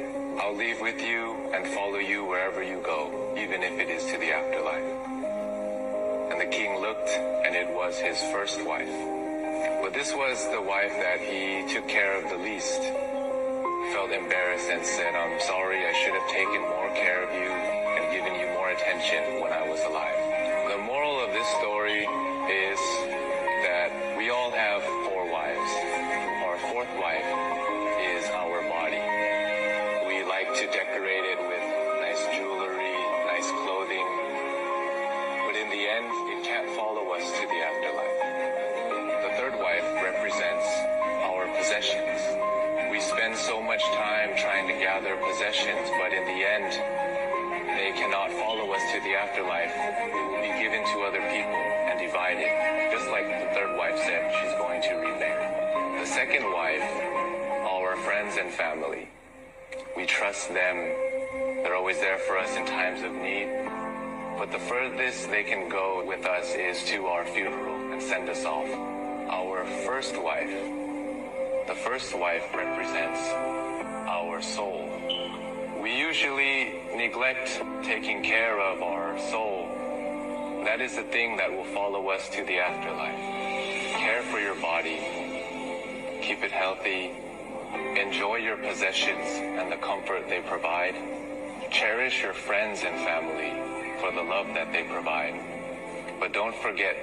"I'll leave with you and follow you wherever you go, even if it is to the afterlife." And the king looked, and it was his 1st wife. But this was the wife that he took care of the least. Felt embarrassed and said, "I'm sorry, I should have taken more care of you and given you more attention when I was alive." The moral of this story is that we all have 4 wives. Our 4th wife is our body. We like to decorate it with nice jewelry, nice clothing, but in the end, it can't follow us to the afterlife. The 3rd wife represents our possessions. We spend so much time trying to gather possessions, but in the end, they cannot follow us to the afterlife. They will be given to other people and divided. Just like the 3rd wife said, she's going to remarry. The 2nd wife, our friends and family. We trust them. They're always there for us in times of need. But the furthest they can go with us is to our funeral and send us off. Our 1st wife, the 1st wife represents our soul. We usually neglect taking care of our soul. That is the thing that will follow us to the afterlife. Care for your body, keep it healthy, enjoy your possessions and the comfort they provide. Cherish your friends and family for the love that they provide. But don't forget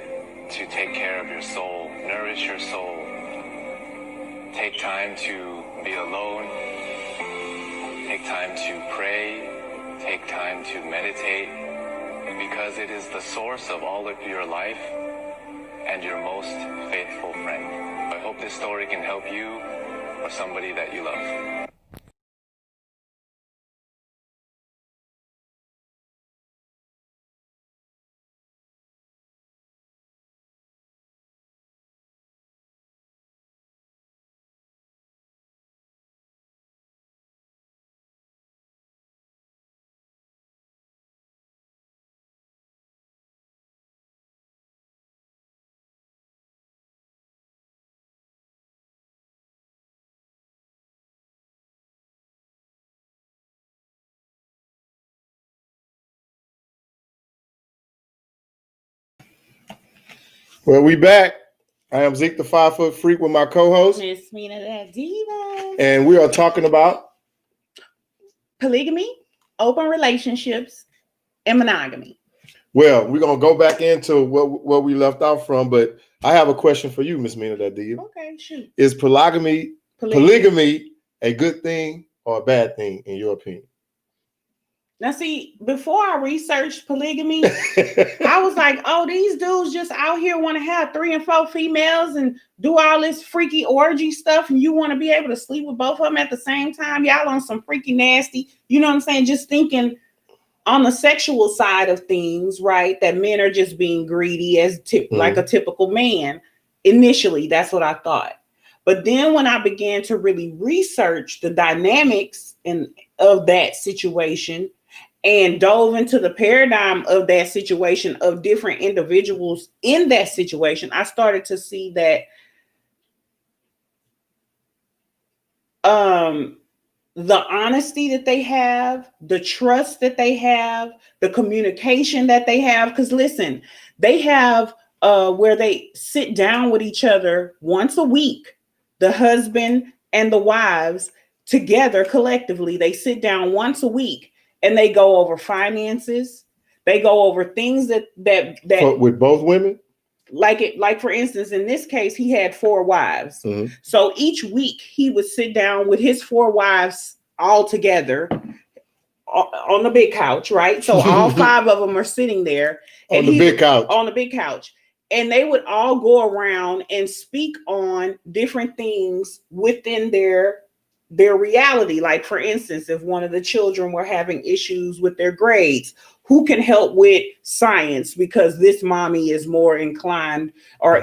to take care of your soul, nourish your soul. Take time to be alone. Take time to pray. Take time to meditate, because it is the source of all of your life and your most faithful friend. I hope this story can help you or somebody that you love. Well, we back. I am Zeke, the 5-foot freak, with my co-host, Miss Mina that diva. and we are talking about Polygamy, open relationships, and monogamy. Well, we're gonna go back into what we left off from, but I have a question for you, Miss Mina that diva. Okay, shoot. Is polygamy a good thing or a bad thing in your opinion? Now, see, before I researched polygamy, I was like, oh, these dudes just out here want to have 3 and 4 females and do all this freaky orgy stuff, and you want to be able to sleep with both of them at the same time. Y'all on some freaky nasty, you know what I'm saying? Just thinking on the sexual side of things, right? That men are just being greedy as like a typical man. Initially, that's what I thought. But then when I began to really research the dynamics of that situation, and dove into the paradigm of that situation, of different individuals in that situation, I started to see that the honesty that they have, the trust that they have, the communication that they have. Because listen, they have where they sit down with each other once a week, the husband and the wives together collectively. They sit down once a week and they go over finances. They go over things that with both women. Like for instance, in this case, he had 4 wives. Mm-hmm. So each week he would sit down with his 4 wives all together on the big couch, right? So all 5 of them are sitting there on the big couch. And they would all go around and speak on different things within their reality. Like for instance, if one of the children were having issues with their grades, who can help with science because this mommy is more inclined or,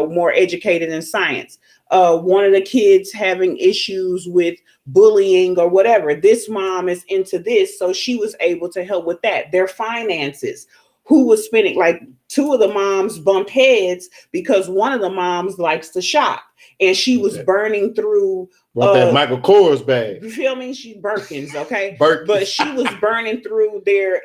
more educated in science. One of the kids having issues with bullying or whatever. This mom is into this. So she was able to help with that. Their finances. Who was spending, like 2 of the moms bumped heads because one of the moms likes to shop and she was burning through that Michael Kors bag. You feel me? She Birkins, okay? Birkins. But she was burning through their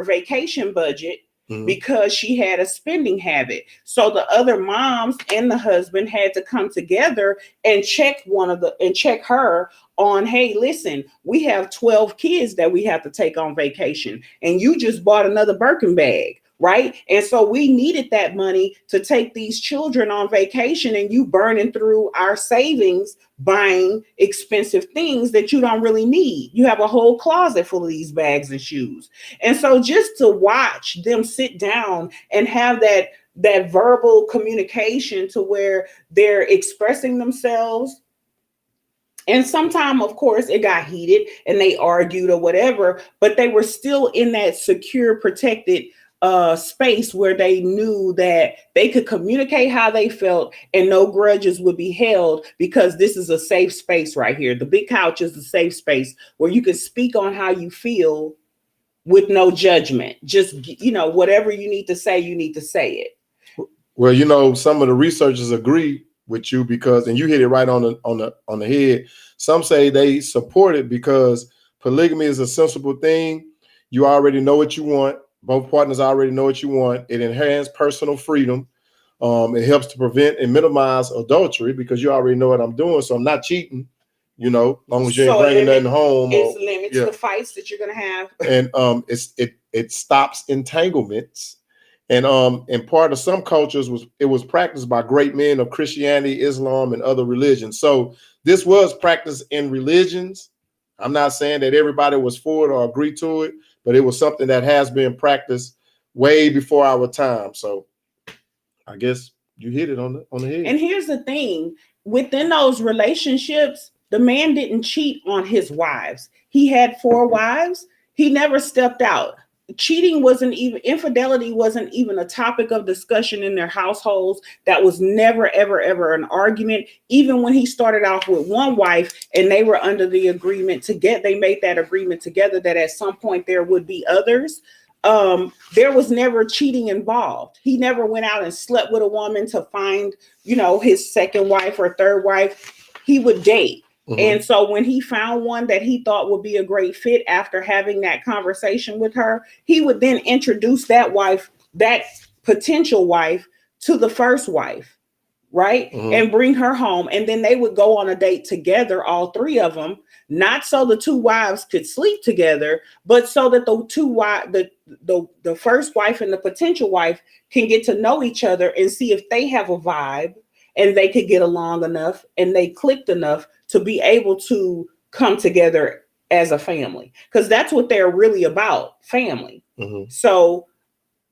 vacation budget because she had a spending habit. So the other moms and the husband had to come together and check her on, hey, listen, we have 12 kids that we have to take on vacation and you just bought another Birkin bag, right? And so we needed that money to take these children on vacation and you burning through our savings buying expensive things that you don't really need. You have a whole closet full of these bags and shoes. And so just to watch them sit down and have that verbal communication to where they're expressing themselves. And sometimes, of course, it got heated and they argued or whatever, but they were still in that secure, protected space where they knew that they could communicate how they felt and no grudges would be held because this is a safe space right here. The big couch is a safe space where you can speak on how you feel with no judgment. Just, whatever you need to say it. Well, some of the researchers agree with you because, and you hit it right on the head. Some say they support it because polygamy is a sensible thing. You already know what you want. Both partners already know what you want. It enhances personal freedom. It helps to prevent and minimize adultery because you already know what I'm doing. So I'm not cheating, as long as you ain't bringing nothing home. It limits the fights that you're going to have. And it stops entanglements. And in part of some cultures it was practiced by great men of Christianity, Islam, and other religions. So this was practiced in religions. I'm not saying that everybody was for it or agreed to it, but it was something that has been practiced way before our time. So I guess you hit it on the head. And here's the thing. Within those relationships, the man didn't cheat on his wives. He had 4 wives. He never stepped out. Infidelity wasn't even a topic of discussion in their households. That was never, ever, ever an argument. Even when he started off with 1 wife and they were under the agreement they made that agreement together that at some point there would be others. There was never cheating involved. He never went out and slept with a woman to find, his second wife or third wife. He would date. Mm-hmm. And so when he found one that he thought would be a great fit after having that conversation with her, he would then introduce that potential wife to the first wife, right? Mm-hmm. And bring her home. And then they would go on a date together, all 3 of them, not so the 2 wives could sleep together, but so that the first wife and the potential wife can get to know each other and see if they have a vibe and they could get along enough and they clicked enough to be able to come together as a family. Because that's what they're really about, family. Mm-hmm. So,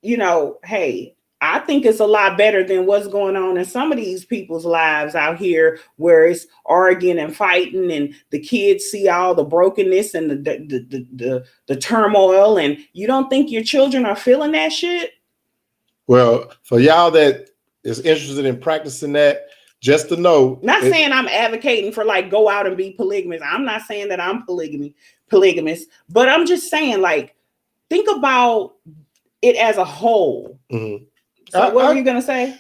hey, I think it's a lot better than what's going on in some of these people's lives out here where it's arguing and fighting and the kids see all the brokenness and the turmoil, and you don't think your children are feeling that shit? Well, for y'all that is interested in practicing that, just to know. Not saying I'm advocating for go out and be polygamous. I'm not saying that I'm polygamous, but I'm just saying think about it as a whole. Mm-hmm. So what were you going to say?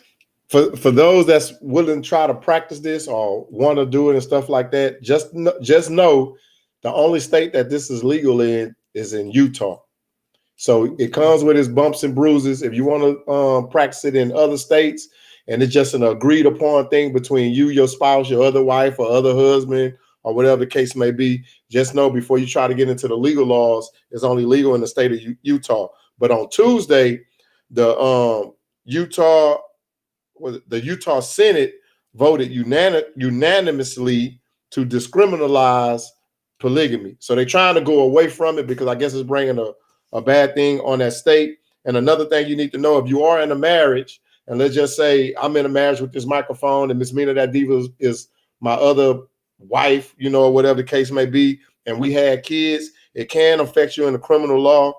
for those that's willing to try to practice this or want to do it and stuff like that, just know the only state that this is legal in is in Utah. So it comes with its bumps and bruises. If you want to practice it in other states, and it's just an agreed upon thing between you, your spouse, your other wife, or other husband, or whatever the case may be, just know before you try to get into the legal laws, it's only legal in the state of Utah. But on Tuesday, the Utah Senate voted unanimously to decriminalize polygamy. So they're trying to go away from it because I guess it's bringing a bad thing on that state. And another thing you need to know, if you are in a marriage, and let's just say I'm in a marriage with this microphone and Miss Mina that Diva is my other wife, or whatever the case may be, and we had kids, it can affect you in the criminal law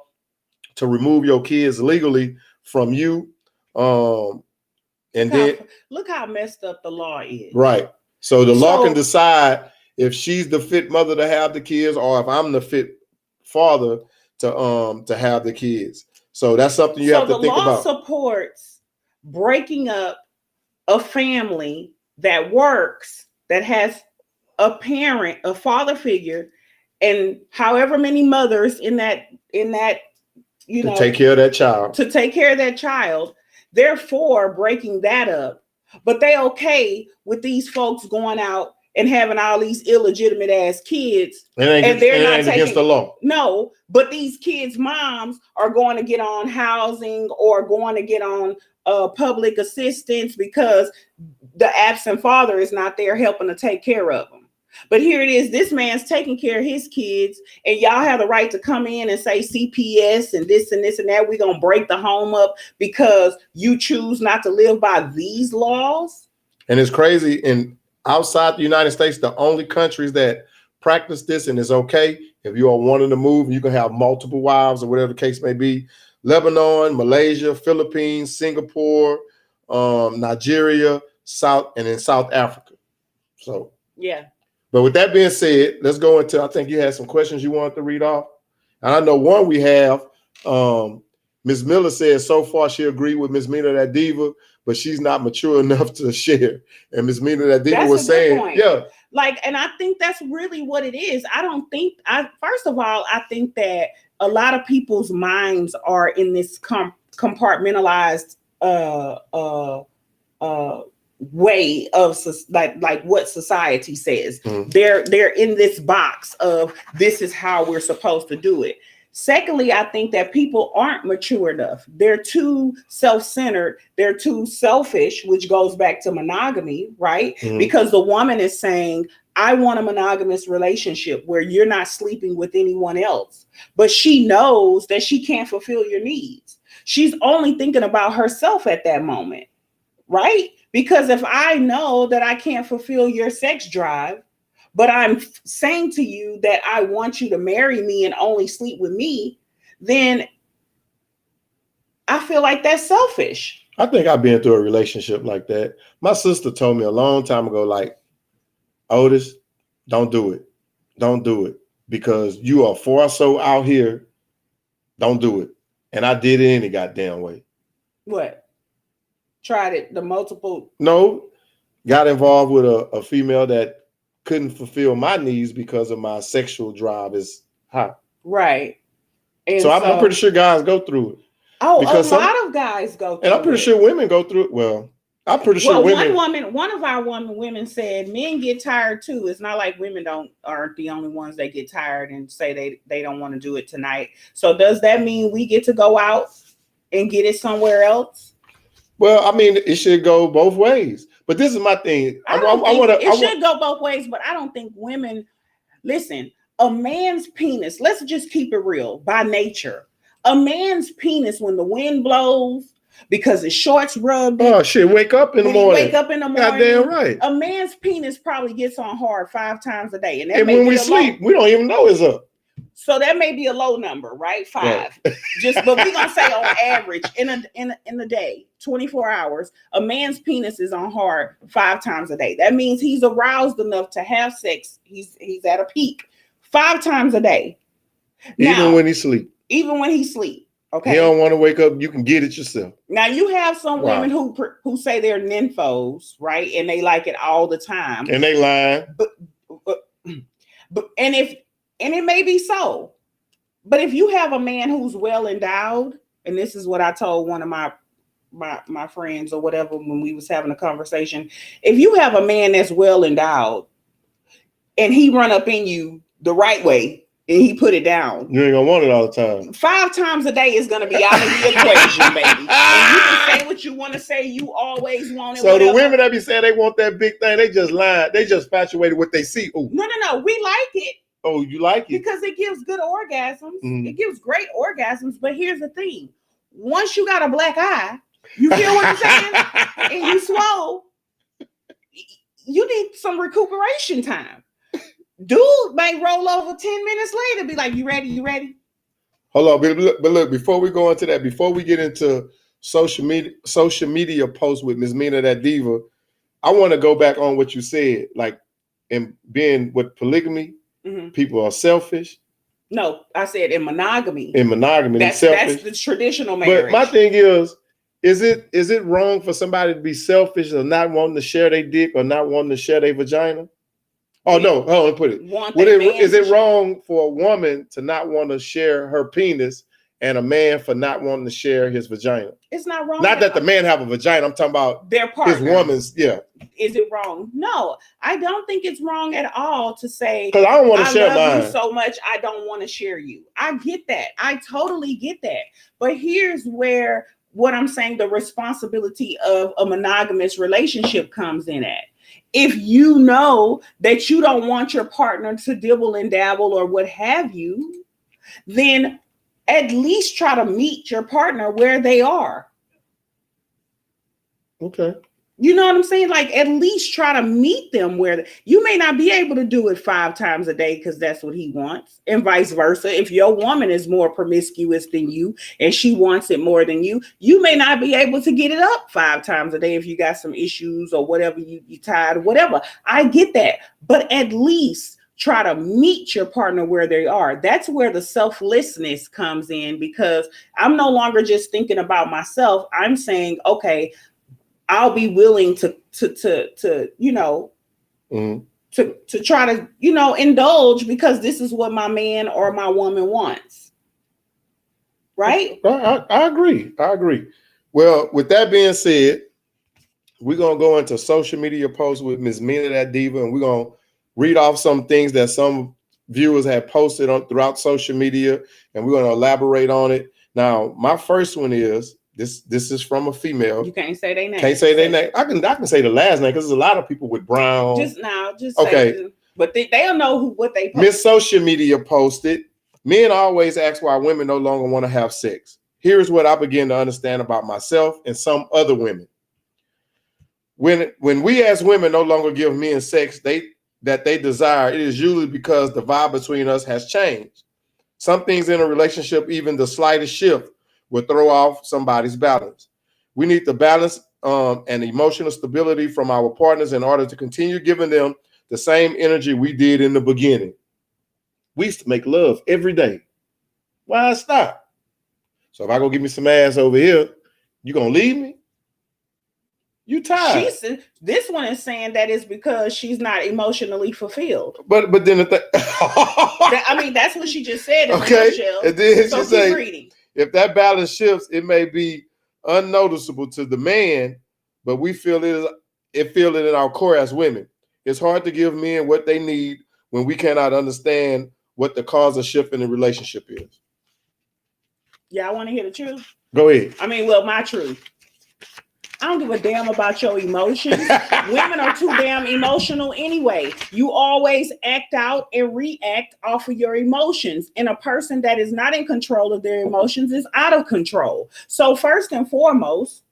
to remove your kids legally from you. Look how messed up the law is. Right. So the law can decide if she's the fit mother to have the kids or if I'm the fit father to have the kids. So that's something you have to think about. So the law supports breaking up a family that works, that has a parent, a father figure, and however many mothers in that to take care of that child. To take care of that child. Therefore, breaking that up. But they okay with these folks going out and having all these illegitimate ass kids. And they're not against the law. No, but these kids' moms are going to get on housing or going to get on public assistance because the absent father is not there helping to take care of them. But here it is, this man's taking care of his kids, and y'all have the right to come in and say CPS and this and that. We're going to break the home up because you choose not to live by these laws. And it's crazy. And outside the United States, the only countries that practice this and it's okay, if you are wanting to move, you can have multiple wives or whatever the case may be. Lebanon, Malaysia, Philippines, Singapore, Nigeria, South Africa. So, yeah. But with that being said, let's go into, I think you had some questions you wanted to read off. And I know one we have, Ms. Miller says so far she agreed with Ms. Mina that Diva, but she's not mature enough to share. And Ms. Mina that Diva was saying, yeah. And I think that's really what it is. First of all, I think that a lot of people's minds are in this compartmentalized way of like what society says. They're in this box of this is how we're supposed to do it. Secondly, I think that people aren't mature enough. They're too self-centered. They're too selfish, which goes back to monogamy, right? Because the woman is saying, I want a monogamous relationship where you're not sleeping with anyone else. But she knows that she can't fulfill your needs. She's only thinking about herself at that moment, right? Because if I know that I can't fulfill your sex drive, but I'm saying to you that I want you to marry me and only sleep with me, then I feel like that's selfish. I think I've been through a relationship like that. My sister told me a long time ago, like, Otis, don't do it. Don't do it. Because you are for so out here. Don't do it. And I did it any goddamn way. What? Tried it, the multiple? No. Got involved with a female that couldn't fulfill my needs because of my sexual drive is high. Right. And so I'm pretty sure guys go through it. Oh, because a lot of guys go through it. And I'm pretty sure women go through it. Well, I'm pretty sure women. One of our women said men get tired too. It's not like women aren't the only ones that get tired and say they don't want to do it tonight. So does that mean we get to go out and get it somewhere else? Well, I mean, it should go both ways. But this is my thing. It should go both ways, but I don't think women, listen, a man's penis, let's just keep it real by nature. A man's penis, when the wind blows, because his shorts rubbed. Oh shit! Wake up in the morning. Goddamn right. A man's penis probably gets on hard 5 times a day, and when we sleep, we don't even know it's up. So that may be a low number, right? 5. Right. But we're gonna say on average in a day, 24 hours, a man's penis is on hard 5 times a day. That means he's aroused enough to have sex. He's at a peak 5 times a day. Even when he sleep. Even when he sleep. Okay. He don't want to wake up. You can get it yourself. Now you have some Wow. women who say they're nymphos, right? And they like it all the time. And they lying. But and it may be so. But if you have a man who's well endowed, and this is what I told one of my friends or whatever when we was having a conversation, if you have a man that's well endowed and he run up in you the right way and he put it down, You ain't gonna want it all the time. 5 times a day is gonna be out of the equation, baby. And you can say what you want to say. You always want it. So whatever. the women that be saying they want that big thing, they just lying. They just infatuated what they see. Ooh. No. We like it. Oh, you like it? Because it gives good orgasms. Mhm. It gives great orgasms. But here's the thing. Once you got a black eye, you feel what I'm saying? And you swole, you need some recuperation time. Dude may roll over 10 minutes later, be like, you ready? You ready? Hold on, but look, before we go into that, before we get into social media posts with Ms. Meena that diva, I want to go back on what you said, like in being with polygamy, people are selfish. No, I said in monogamy. In monogamy, that's selfish. The traditional marriage. But my thing is it wrong for somebody to be selfish or not wanting to share their dick or not wanting to share their vagina? Oh no, hold on, put it. Is it wrong for a woman to not want to share her penis and a man for not wanting to share his vagina? It's not wrong. Not that the man have a vagina. I'm talking about their partner. His woman's. Yeah. Is it wrong? No, I don't think it's wrong at all to say, because I don't want to share mine. I love you so much, I don't want to share you. I get that. I totally get that. But here's where what I'm saying, the responsibility of a monogamous relationship comes in at. If you know that you don't want your partner to dibble and dabble or what have you, then at least try to meet your partner where they are. Okay. You know what I'm saying? Like, at least try to meet them where you may not be able to do it 5 times a day because that's what he wants, and vice versa. If your woman is more promiscuous than you and she wants it more than you, you may not be able to get it up 5 times a day if you got some issues or whatever, you tired or whatever. I get that. But at least try to meet your partner where they are. That's where the selflessness comes in, because I'm no longer just thinking about myself. I'm saying, okay, I'll be willing to you know, to try to, you know, indulge because this is what my man or my woman wants. Right? I agree. Well, with that being said, we're going to go into social media posts with Ms. Meena that diva, and we're going to read off some things that some viewers have posted on throughout social media, and we're going to elaborate on it. Now, my first one is, This is from a female. You can't say their name. Can't say their name. I can say the last name because there's a lot of people with brown. Just okay. Say, but they'll know what they post. Miss Social Media posted, men always ask why women no longer want to have sex. Here's what I begin to understand about myself and some other women. When we as women no longer give men sex that they desire, it is usually because the vibe between us has changed. Some things in a relationship, even the slightest shift, will throw off somebody's balance. We need the balance and emotional stability from our partners in order to continue giving them the same energy we did in the beginning. We used to make love every day. Why stop? So if I go give me some ass over here, you gonna leave me? You tired. This one is saying that it's because she's not emotionally fulfilled. But then I mean, that's what she just said. Okay. And then so she say, reading. If that balance shifts, it may be unnoticeable to the man, but we feel it in our core as women. It's hard to give men what they need when we cannot understand what the cause of shift in the relationship is. Yeah, I want to hear the truth. Go ahead. I mean, well, my truth. I don't give a damn about your emotions. Women are too damn emotional anyway. You always act out and react off of your emotions. And a person that is not in control of their emotions is out of control. So first and foremost,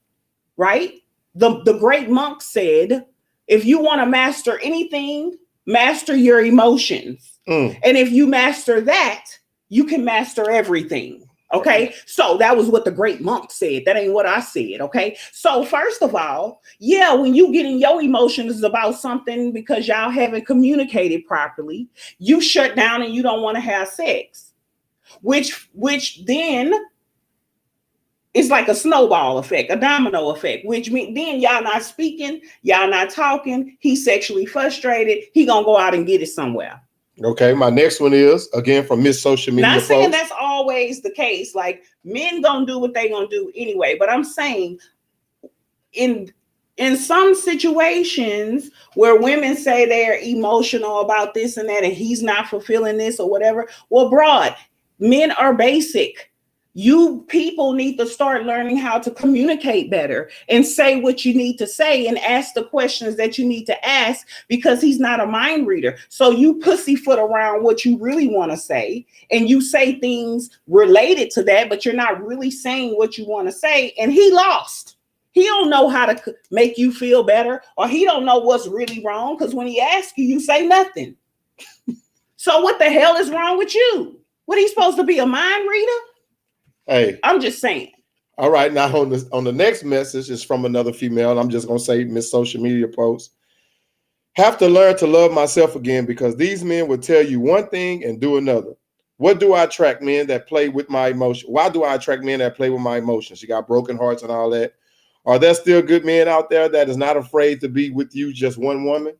right? The great monk said, if you want to master anything, master your emotions. And if you master that, you can master everything. Okay, so that was what the great monk said. That ain't what I said. Okay, so first of all, yeah, when you get in your emotions about something because y'all haven't communicated properly, you shut down and you don't want to have sex, which then it's like a snowball effect, a domino effect, which means then y'all not speaking, y'all not talking. He's sexually frustrated. He gonna go out and get it somewhere. Okay, my next one is again from Miss Social Media. Not saying Post. that's always the case. Like men gonna do what they gonna do anyway. But I'm saying in some situations where women say they're emotional about this and that, and he's not fulfilling this or whatever. Well, broad, men are basic. You people need to start learning how to communicate better and say what you need to say and ask the questions that you need to ask, because he's not a mind reader. So you pussyfoot around what you really want to say, and you say things related to that, but you're not really saying what you want to say. And he lost. He don't know how to make you feel better, or he don't know what's really wrong, because when he asks you, you say nothing. So what the hell is wrong with you? What, are you supposed to be, a mind reader? Hey, I'm just saying. All right, now on the next message is from another female. I'm just gonna say Miss Social Media Post. Have to learn to love myself again, because these men will tell you one thing and do another. What do I attract men that play with my emotions? Why do I attract men that play with my emotions? You got broken hearts and all that. Are there still good men out there that is not afraid to be with you, just one woman?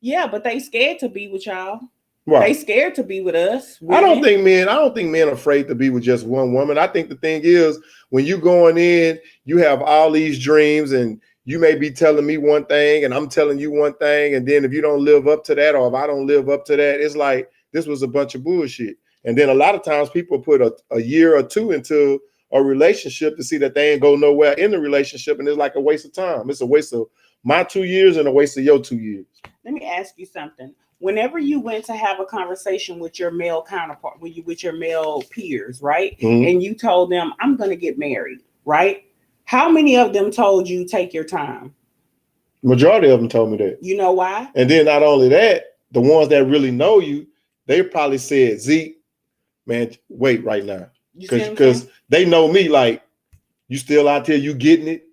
Yeah, but they scared to be with y'all. Right. They scared to be with us. I don't think men are afraid to be with just one woman. I think the thing is, when you going in, you have all these dreams, and you may be telling me one thing and I'm telling you one thing. And then if you don't live up to that, or if I don't live up to that, it's like, this was a bunch of bullshit. And then a lot of times people put a year or two into a relationship to see that they ain't go nowhere in the relationship. And it's like a waste of time. It's a waste of my 2 years and a waste of your 2 years. Let me ask you something. Whenever you went to have a conversation with your male counterpart, with your male peers, right? Mm-hmm. And you told them, I'm going to get married, right? How many of them told you take your time? Majority of them told me that. You know why? And then not only that, the ones that really know you, they probably said, Zeke, man, wait right now. Because they know me, like, you still out here, you getting it?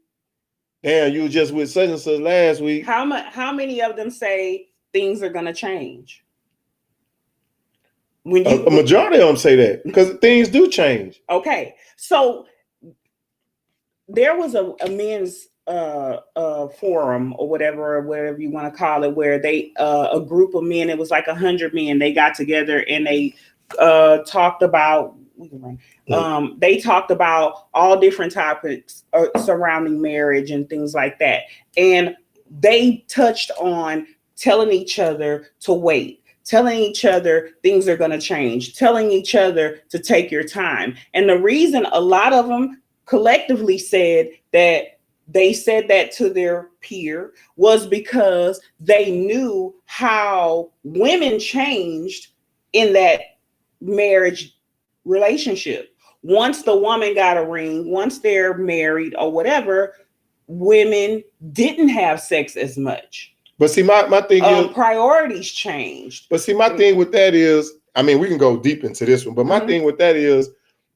Damn, you were just with such and such last week. How many of them say things are going to change? When A majority of them say that, because things do change. Okay, so there was a men's forum or whatever you want to call it, where they a group of men, it was like 100 men, they got together and they talked about all different topics surrounding marriage and things like that, and they touched on telling each other to wait, telling each other things are going to change, telling each other to take your time. And the reason a lot of them collectively said that they said that to their peer was because they knew how women changed in that marriage relationship. Once the woman got a ring, once they're married or whatever, women didn't have sex as much. But see, my thing is priorities changed. But see, my thing with that is, I mean, we can go deep into this one, but my thing with that is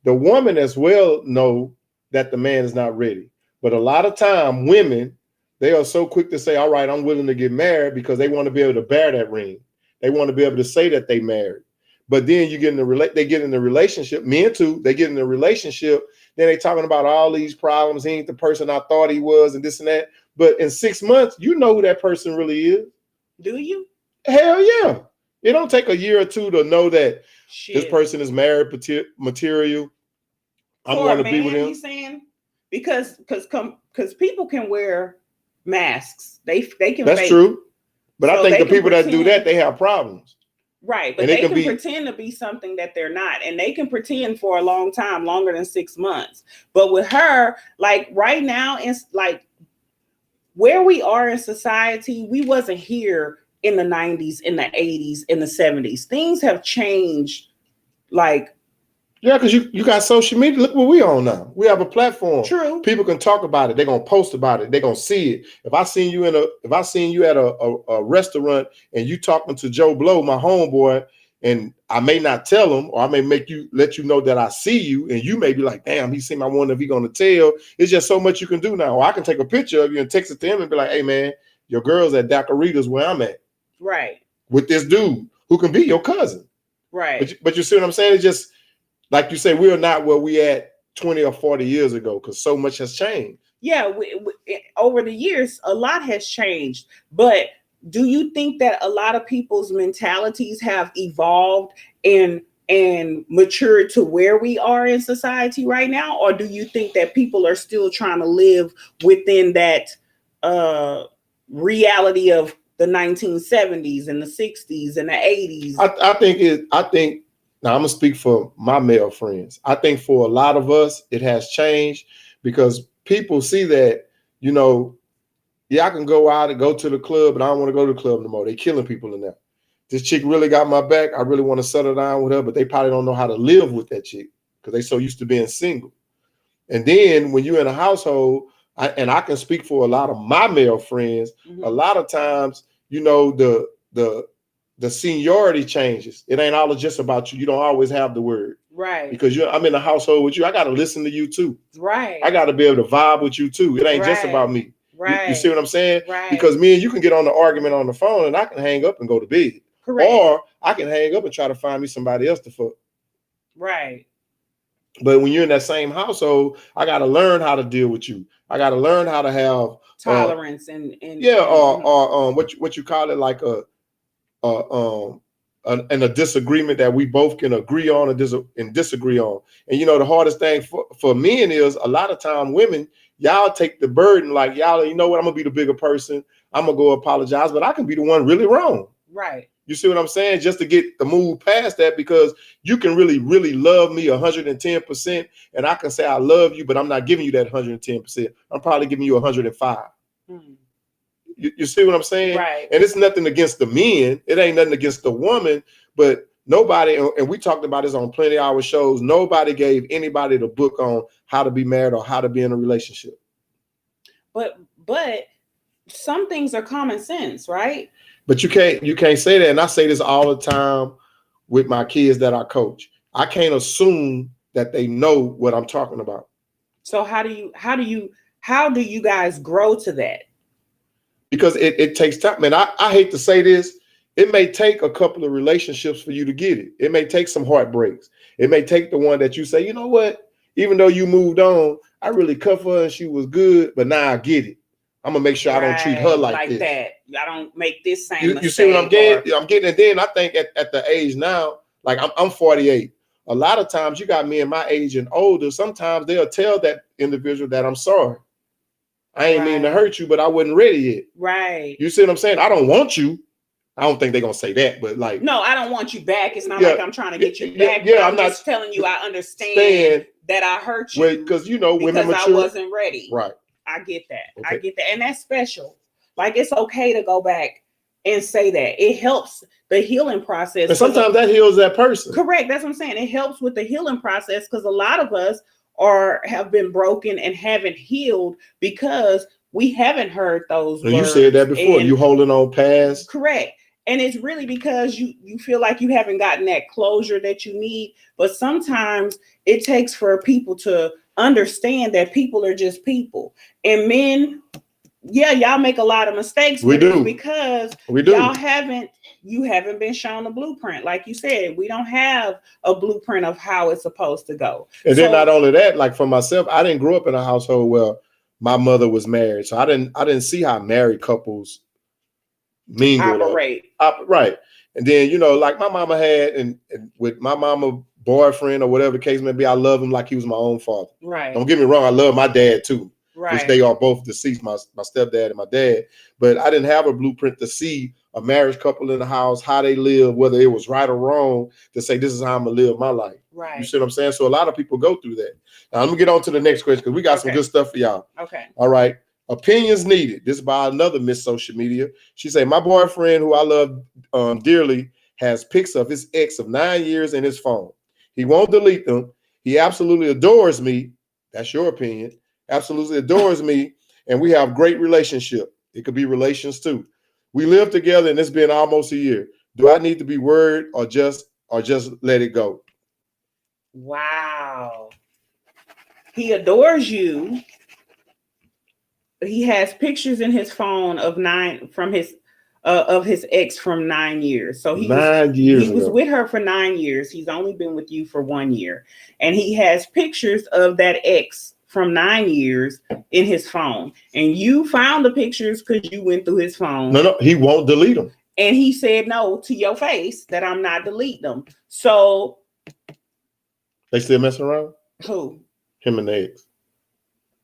the woman as well know that the man is not ready. But a lot of time, women, they are so quick to say, all right, I'm willing to get married, because they want to be able to bear that ring. They want to be able to say that they married. But then you get in they get in the relationship, men too, they get in the relationship, then they talking about all these problems. He ain't the person I thought he was and this and that. But in 6 months, you know who that person really is. Do you? Hell yeah. It don't take a year or two to know that this person is married material. I'm going to be with him. He's saying, because people can wear masks. They can. That's fake. true. But So I think the people pretend, that do that, they have problems. Right, but they can pretend to be something that they're not, and they can pretend for a long time, longer than 6 months. But with her, like right now, it's like where we are in society, we wasn't here in the 90s, in the 80s, in the 70s. Things have changed. Like, yeah, because you got social media. Look what we on now. We have a platform. True. People can talk about it. They're gonna post about it. They're gonna see it. If I seen you at a restaurant and you talking to Joe Blow, my homeboy, and I may not tell him, or I may let you know that I see you, and you may be like, damn, he seen. I wonder if he gonna tell. It's just so much you can do now. Or I can take a picture of you and text it to him and be like, hey man, your girl's at Daiquiritas where I'm at. Right. With this dude who can be your cousin. Right. But you see what I'm saying? It's just like you say, we are not where we at 20 or 40 years ago, because so much has changed. Yeah, over the years, a lot has changed. But do you think that a lot of people's mentalities have evolved and matured to where we are in society right now? Or do you think that people are still trying to live within that reality of the 1970s and the 60s and the 80s? I think now I'm gonna speak for my male friends. I think for a lot of us, it has changed because people see that, you know, yeah, I can go out and go to the club, but I don't want to go to the club no more. They killing people in there. This chick really got my back. I really want to settle down with her, but they probably don't know how to live with that chick because they so used to being single. And then when you're in a household, and I can speak for a lot of my male friends, a lot of times, you know, the seniority changes. It ain't always just about you. You don't always have the word. Right. Because I'm in the household with you. I got to listen to you too. Right. I got to be able to vibe with you too. It ain't just about me. Right. You see what I'm saying? Right. Because me and you can get on the argument on the phone and I can hang up and go to bed. Correct. Or I can hang up and try to find me somebody else to fuck. Right. But when you're in that same household, I got to learn how to deal with you. I got to learn how to have tolerance and what you call it, like a disagreement that we both can agree on and disagree on. And you know, the hardest thing for men is a lot of time women, y'all take the burden, like y'all, you know what, I'm gonna be the bigger person. I'm gonna go apologize, but I can be the one really wrong. Right. You see what I'm saying? Just to get the move past that, because you can really, really love me 110%, and I can say I love you, but I'm not giving you that 110%. I'm probably giving you 105. You see what I'm saying? Right. And it's nothing against the men. It ain't nothing against the woman, but nobody, and we talked about this on plenty of our shows, nobody gave anybody the book on how to be married or how to be in a relationship. But some things are common sense, right? But you can't say that. And I say this all the time with my kids that I coach. I can't assume that they know what I'm talking about. So how do you guys grow to that? Because it takes time. Man, I hate to say this. It may take a couple of relationships for you to get it. It may take some heartbreaks. It may take the one that you say, you know what? Even though you moved on, I really cuffed her and she was good, but now I get it. I'm gonna make sure I don't treat her like this. That. I don't make this same mistake. You see what I'm getting? I'm getting. And then I think at the age now, like I'm 48. A lot of times you got men my age and older. Sometimes they'll tell that individual that I'm sorry. I ain't mean to hurt you, but I wasn't ready yet. Right. You see what I'm saying? I don't want you. I don't think they're gonna say that, but like, no, I don't want you back. It's not like I'm trying to get you back. Yeah, I'm just telling you I understand that I hurt you because you know women mature. I wasn't ready. Right. I get that. Okay. I get that, and that's special. Like it's okay to go back and say that. It helps the healing process. And sometimes that heals that person. Correct. That's what I'm saying. It helps with the healing process because a lot of us have been broken and haven't healed because we haven't heard those words. You said that before. You holding on past. Correct. And it's really because you feel like you haven't gotten that closure that you need. But sometimes it takes for people to understand that people are just people. And men, yeah, y'all make a lot of mistakes. We do. Because you haven't been shown a blueprint. Like you said, we don't have a blueprint of how it's supposed to go. And then not only that, like for myself, I didn't grow up in a household where my mother was married. So I didn't see how married couples mingle. Operate. Right. And then, you know, like my mama had, and with my mama boyfriend or whatever the case may be, I love him like he was my own father. Right. Don't get me wrong, I love my dad too. Right. Which they are both deceased, my stepdad and my dad. But I didn't have a blueprint to see a marriage couple in the house, how they live, whether it was right or wrong, to say this is how I'm gonna live my life. Right. You see what I'm saying? So a lot of people go through that. Now I'm gonna get on to the next question because we got some good stuff for y'all. Okay. All right. Opinions needed. This is by another Miss Social Media. She said, my boyfriend, who I love dearly, has pics of his ex of 9 years in his phone. He won't delete them. He absolutely adores me. That's your opinion. Absolutely adores me. And we have great relationship. It could be relations too. We live together and it's been almost a year. Do I need to be worried or just let it go? Wow. He adores you. He has pictures in his phone of of his ex from 9 years. So he was with her for 9 years. He's only been with you for 1 year, and he has pictures of that ex from 9 years in his phone. And you found the pictures because you went through his phone. No, he won't delete them. And he said no to your face that I'm not deleting them. So they still messing around? Who? Him and the ex.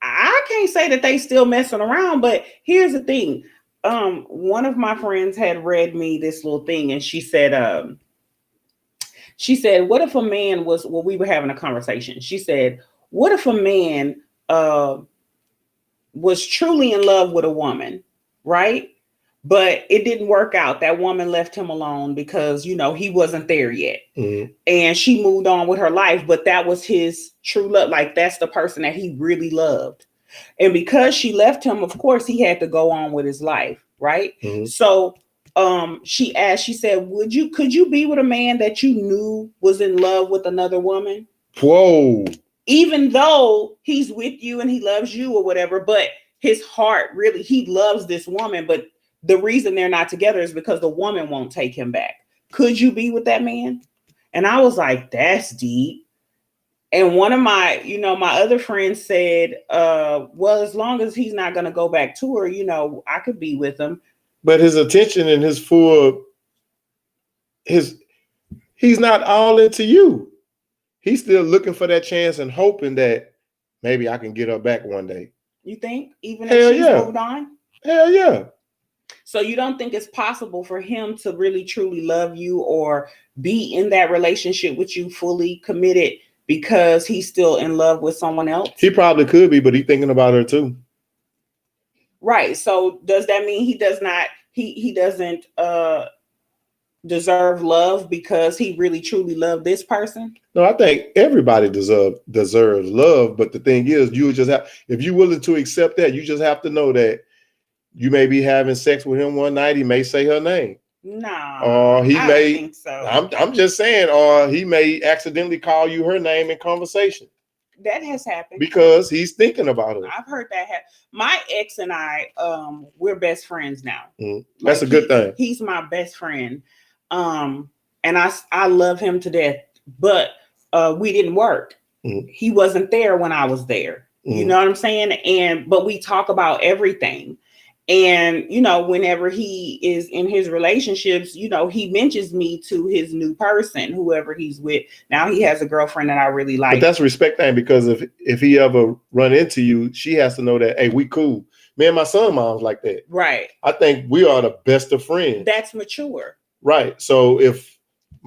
I can't say that they still messing around, but here's the thing. One of my friends had read me this little thing, and she said, what if a man was, well, we were having a conversation. She said, what if a man was truly in love with a woman, right? But it didn't work out. That woman left him alone because, you know, he wasn't there yet. Mm-hmm. And she moved on with her life, but that was his true love. Like, that's the person that he really loved. And because she left him, of course, he had to go on with his life, right? Mm-hmm. So she asked, she said, could you be with a man that you knew was in love with another woman? Whoa. Even though he's with you and he loves you or whatever, but his heart really, he loves this woman, but the reason they're not together is because the woman won't take him back. Could you be with that man? And I was like, that's deep. And one of my, my other friends said, well, as long as he's not going to go back to her, I could be with him. But his attention and he's not all into you. He's still looking for that chance and hoping that maybe I can get her back one day. You think? Even if she's moved on? Hell yeah. So you don't think it's possible for him to really truly love you or be in that relationship with you fully committed because he's still in love with someone else? He probably could be, but he's thinking about her too. Right. So does that mean he doesn't deserve love because he really truly loved this person? No, I think everybody deserves love. But the thing is, if you're willing to accept that, you just have to know that you may be having sex with him one night. He may say her name. No, or he I may. Don't think so. I'm just saying, or he may accidentally call you her name in conversation. That has happened because he's thinking about her. I've heard that happen. My ex and I, we're best friends now. That's a good thing. He's my best friend, and I love him to death. But we didn't work. He wasn't there when I was there. You know what I'm saying? But we talk about everything. And, whenever he is in his relationships, he mentions me to his new person, whoever he's with. Now he has a girlfriend that I really like. But that's respect thing, because if he ever run into you, she has to know that, hey, we cool. Me and my son mom's like that. Right. I think we are the best of friends. That's mature. Right. So if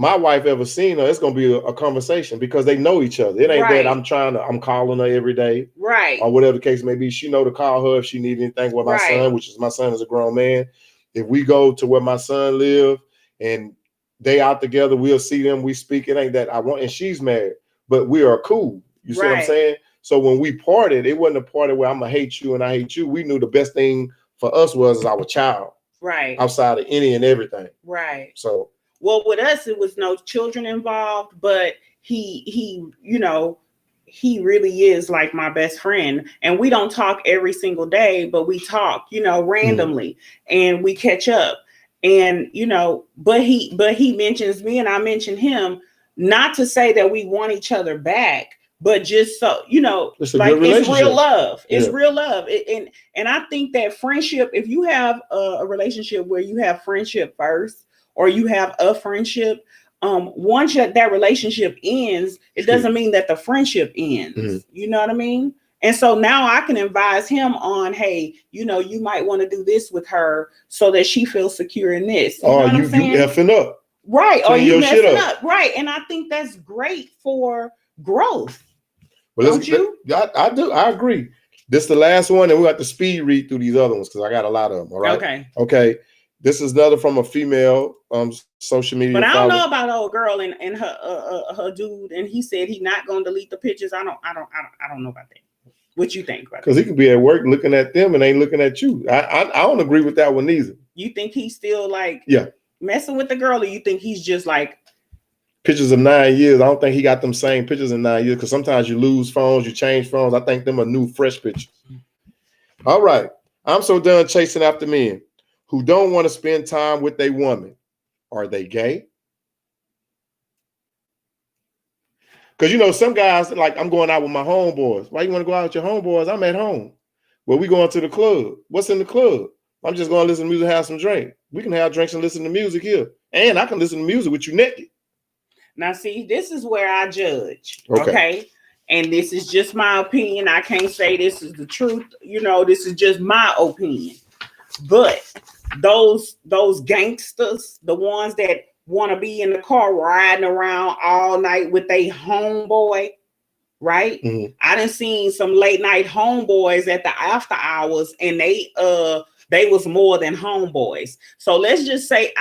my wife ever seen her, it's going to be a conversation because they know each other. It ain't that I'm calling her every day. Right. Or whatever the case may be. She know to call her if she need anything with my son, which is my son is a grown man. If we go to where my son live and they out together, we'll see them, we speak. It ain't that I want, and she's married, but we are cool. You see what I'm saying? So when we parted, it wasn't a party where I'm going to hate you and I hate you. We knew the best thing for us was our child. Right. Outside of any and everything. Right. So. Well, with us, it was no children involved, but he really is like my best friend. And we don't talk every single day, but we talk, randomly and we catch up. And, but he mentions me and I mention him, not to say that we want each other back, but just so, it's real love. It's real love. And I think that friendship, if you have a relationship where you have friendship first, or you have a friendship, once that relationship ends, it doesn't mean that the friendship ends. You know what I mean? And so now I can advise him on, hey, you might want to do this with her so that she feels secure in this. You effing up. Right. Or you messing up. Right. And I think that's great for growth. Well, don't you? I do. I agree. This is the last one, and we got to speed read through these other ones because I got a lot of them. All right. Okay. This is another from a female social media. But I don't know about old girl and her dude, and he said he's not gonna delete the pictures. I don't know about that. What you think about that? Because he could be at work looking at them and ain't looking at you. I don't agree with that one either. You think he's still like messing with the girl, or you think he's just like pictures of 9 years? I don't think he got them same pictures in 9 years because sometimes you lose phones, you change phones. I think them are new, fresh pictures. All right. I'm so done chasing after men. who don't want to spend time with a woman, are they gay? Because, you know, some guys, like, I'm going out with my homeboys. Why you want to go out with your homeboys? I'm at home. Well, we going to the club. What's in the club? I'm just going to listen to music, have some drink. We can have drinks and listen to music here. And I can listen to music with you naked. Now, see, this is where I judge. Okay. And this is just my opinion. I can't say this is the truth. You know, this is just my opinion. But those gangsters, the ones that want to be in the car riding around all night with a homeboy, right? Mm-hmm. I done seen some late night homeboys at the after hours, and they was more than homeboys. So let's just say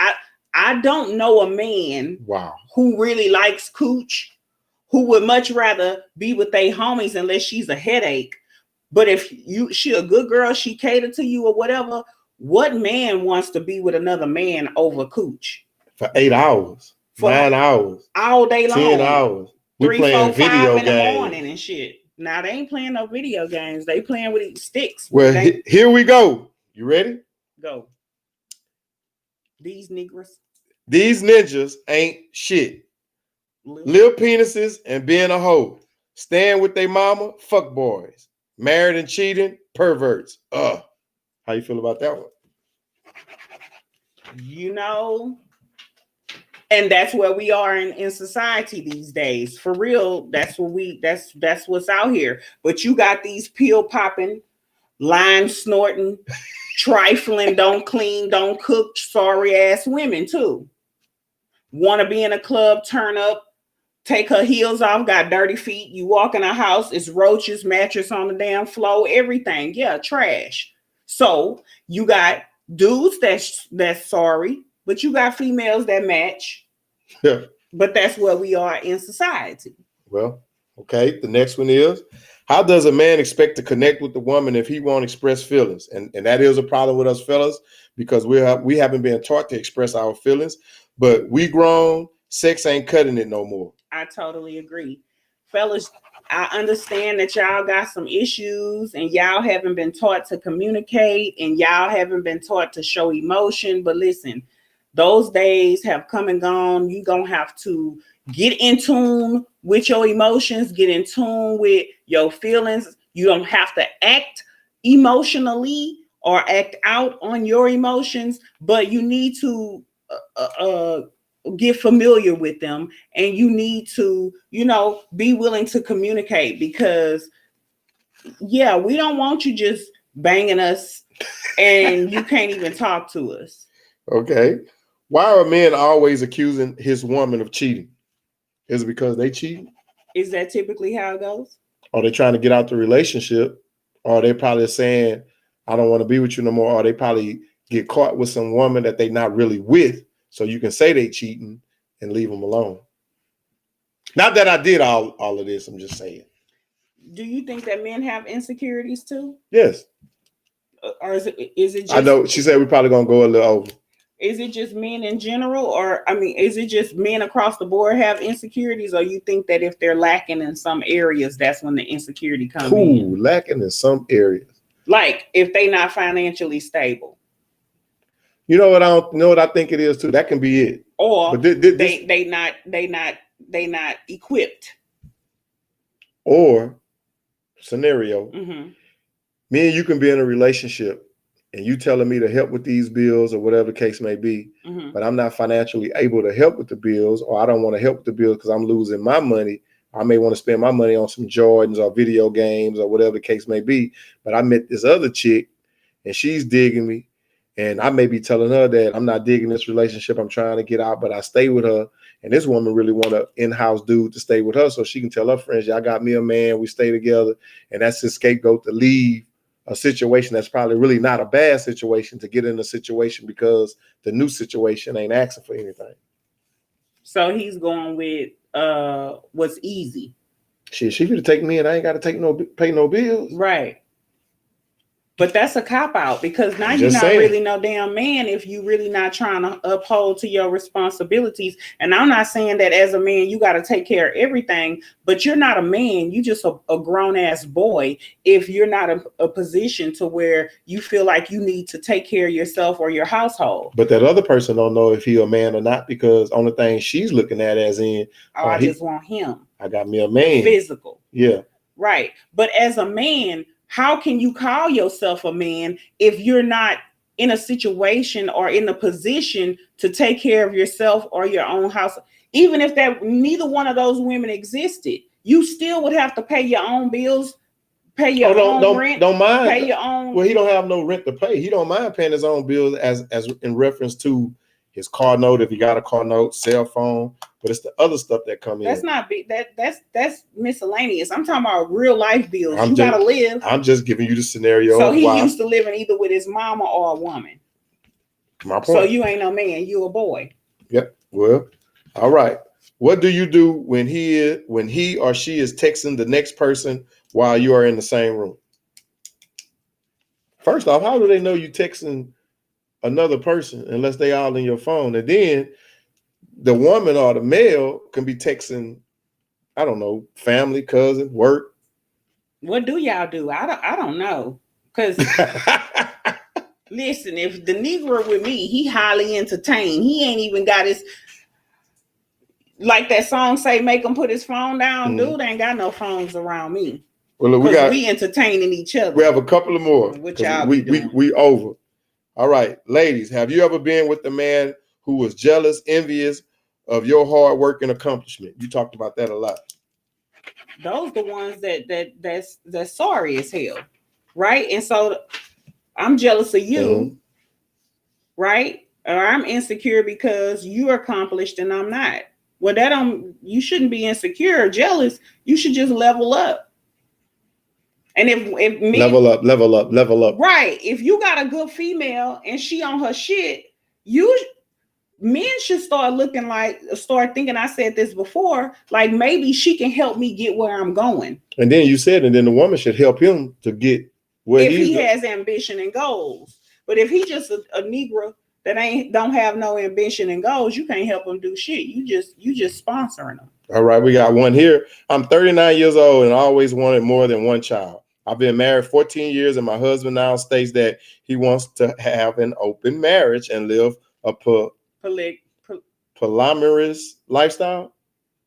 I don't know a man who really likes cooch, who would much rather be with their homies unless she's a headache. But if she a good girl, she cater to you or whatever, what man wants to be with another man over cooch? For 8 hours, 9 hours, all day long, 10 hours. We 3, playing 4, 5 video in the games. morning and shit. Now they ain't playing no video games. They playing with sticks. Well, here we go. You ready? Go. These niggas. These ninjas ain't shit. Little penises and being a hoe. Staying with their mama, fuck boys. Married and cheating, perverts. How you feel about that one? You know, and that's where we are in society these days. For real, that's what's out here. But you got these pill popping, line snorting, trifling, don't clean, don't cook, sorry ass women too. Want to be in a club, turn up, take her heels off, got dirty feet. You walk in a house, it's roaches, mattress on the damn floor, everything. Yeah, trash. So you got dudes that's sorry, but you got females that match. Yeah. But that's where we are in society. Well, okay. The next one is, how does a man expect to connect with the woman if he won't express feelings? And that is a problem with us fellas, because we haven't been taught to express our feelings, but we grown, sex ain't cutting it no more. I totally agree. Fellas, I understand that y'all got some issues and y'all haven't been taught to communicate and y'all haven't been taught to show emotion. But listen, those days have come and gone. You're going to have to get in tune with your emotions, get in tune with your feelings. You don't have to act emotionally or act out on your emotions, but you need to get familiar with them, and you need to, be willing to communicate, because we don't want you just banging us and you can't even talk to us. Okay. Why are men always accusing his woman of cheating? Is it because they cheat? Is that typically how it goes? Are they trying to get out the relationship? Or they probably saying, I don't want to be with you no more. Or they probably get caught with some woman that they not really with. So you can say they cheating and leave them alone. Not that I did all of this. I'm just saying. Do you think that men have insecurities too? Yes. Or is it just... I know she said we're probably going to go a little over. Is it just men in general? Or, is it just men across the board have insecurities? Or you think that if they're lacking in some areas, that's when the insecurity comes in? Lacking in some areas. Like if they not financially stable. You know what I think it is too. That can be it. Or they not equipped. Or scenario, me and you can be in a relationship and you telling me to help with these bills or whatever the case may be, but I'm not financially able to help with the bills, or I don't want to help with the bills because I'm losing my money. I may want to spend my money on some Jordans or video games or whatever the case may be. But I met this other chick and she's digging me. And I may be telling her that I'm not digging this relationship. I'm trying to get out, but I stay with her. And this woman really want an in-house dude to stay with her so she can tell her friends, y'all got me a man, we stay together. And that's his scapegoat to leave a situation that's probably really not a bad situation to get in a situation because the new situation ain't asking for anything. So he's going with what's easy. Shit, she could take me and I ain't got to pay no bills. Right. But that's a cop out because now you're not really no damn man if you really not trying to uphold to your responsibilities. And I'm not saying that as a man you got to take care of everything, but you're not a man. You just a grown ass boy if you're not a position to where you feel like you need to take care of yourself or your household. But that other person don't know if he a man or not because only thing she's looking at as in, I just want him. I got me a man. Physical. Yeah. Right. But as a man, how can you call yourself a man if you're not in a situation or in a position to take care of yourself or your own house? Even if that neither one of those women existed, you still would have to pay your own bills, pay your own rent. Don't mind. Pay your own. Well, he don't have no rent to pay. He don't mind paying his own bills as in reference to his car note if he got a car note, cell phone. But it's the other stuff that come in. That's not big. That's miscellaneous. I'm talking about real life bills. You gotta live. I'm just giving you the scenario. So he used to living either with his mama or a woman. My point. So you ain't no man. You a boy. Yep. Well, all right. What do you do when he or she is texting the next person while you are in the same room? First off, how do they know you texting another person unless they all in your phone? And then the woman or the male can be texting, I don't know, family, cousin, work. What do y'all do? I don't know. Because listen, if the Negro with me, he highly entertained. He ain't even got his, like that song say, make him put his phone down. Dude ain't got no phones around me. Well, look, we entertaining each other. We have a couple of more. Which y'all we over. All right, ladies, have you ever been with a man who was jealous, envious of your hard work and accomplishment? You talked about that a lot. Those the ones that's sorry as hell, right? And so I'm jealous of you, right? Or I'm insecure because you're accomplished and I'm not. Well, you shouldn't be insecure or jealous. You should just level up. And if men, level up. Right. If you got a good female and she on her shit, men should start thinking, I said this before, like maybe she can help me get where I'm going. And then the woman should help him to get where if he has ambition and goals. But if he just a Negro that don't have no ambition and goals, you can't help him do shit. You just sponsoring them. All right, we got one here. I'm 39 years old and always wanted more than one child. I've been married 14 years and my husband now states that he wants to have an open marriage and live a polyamorous lifestyle.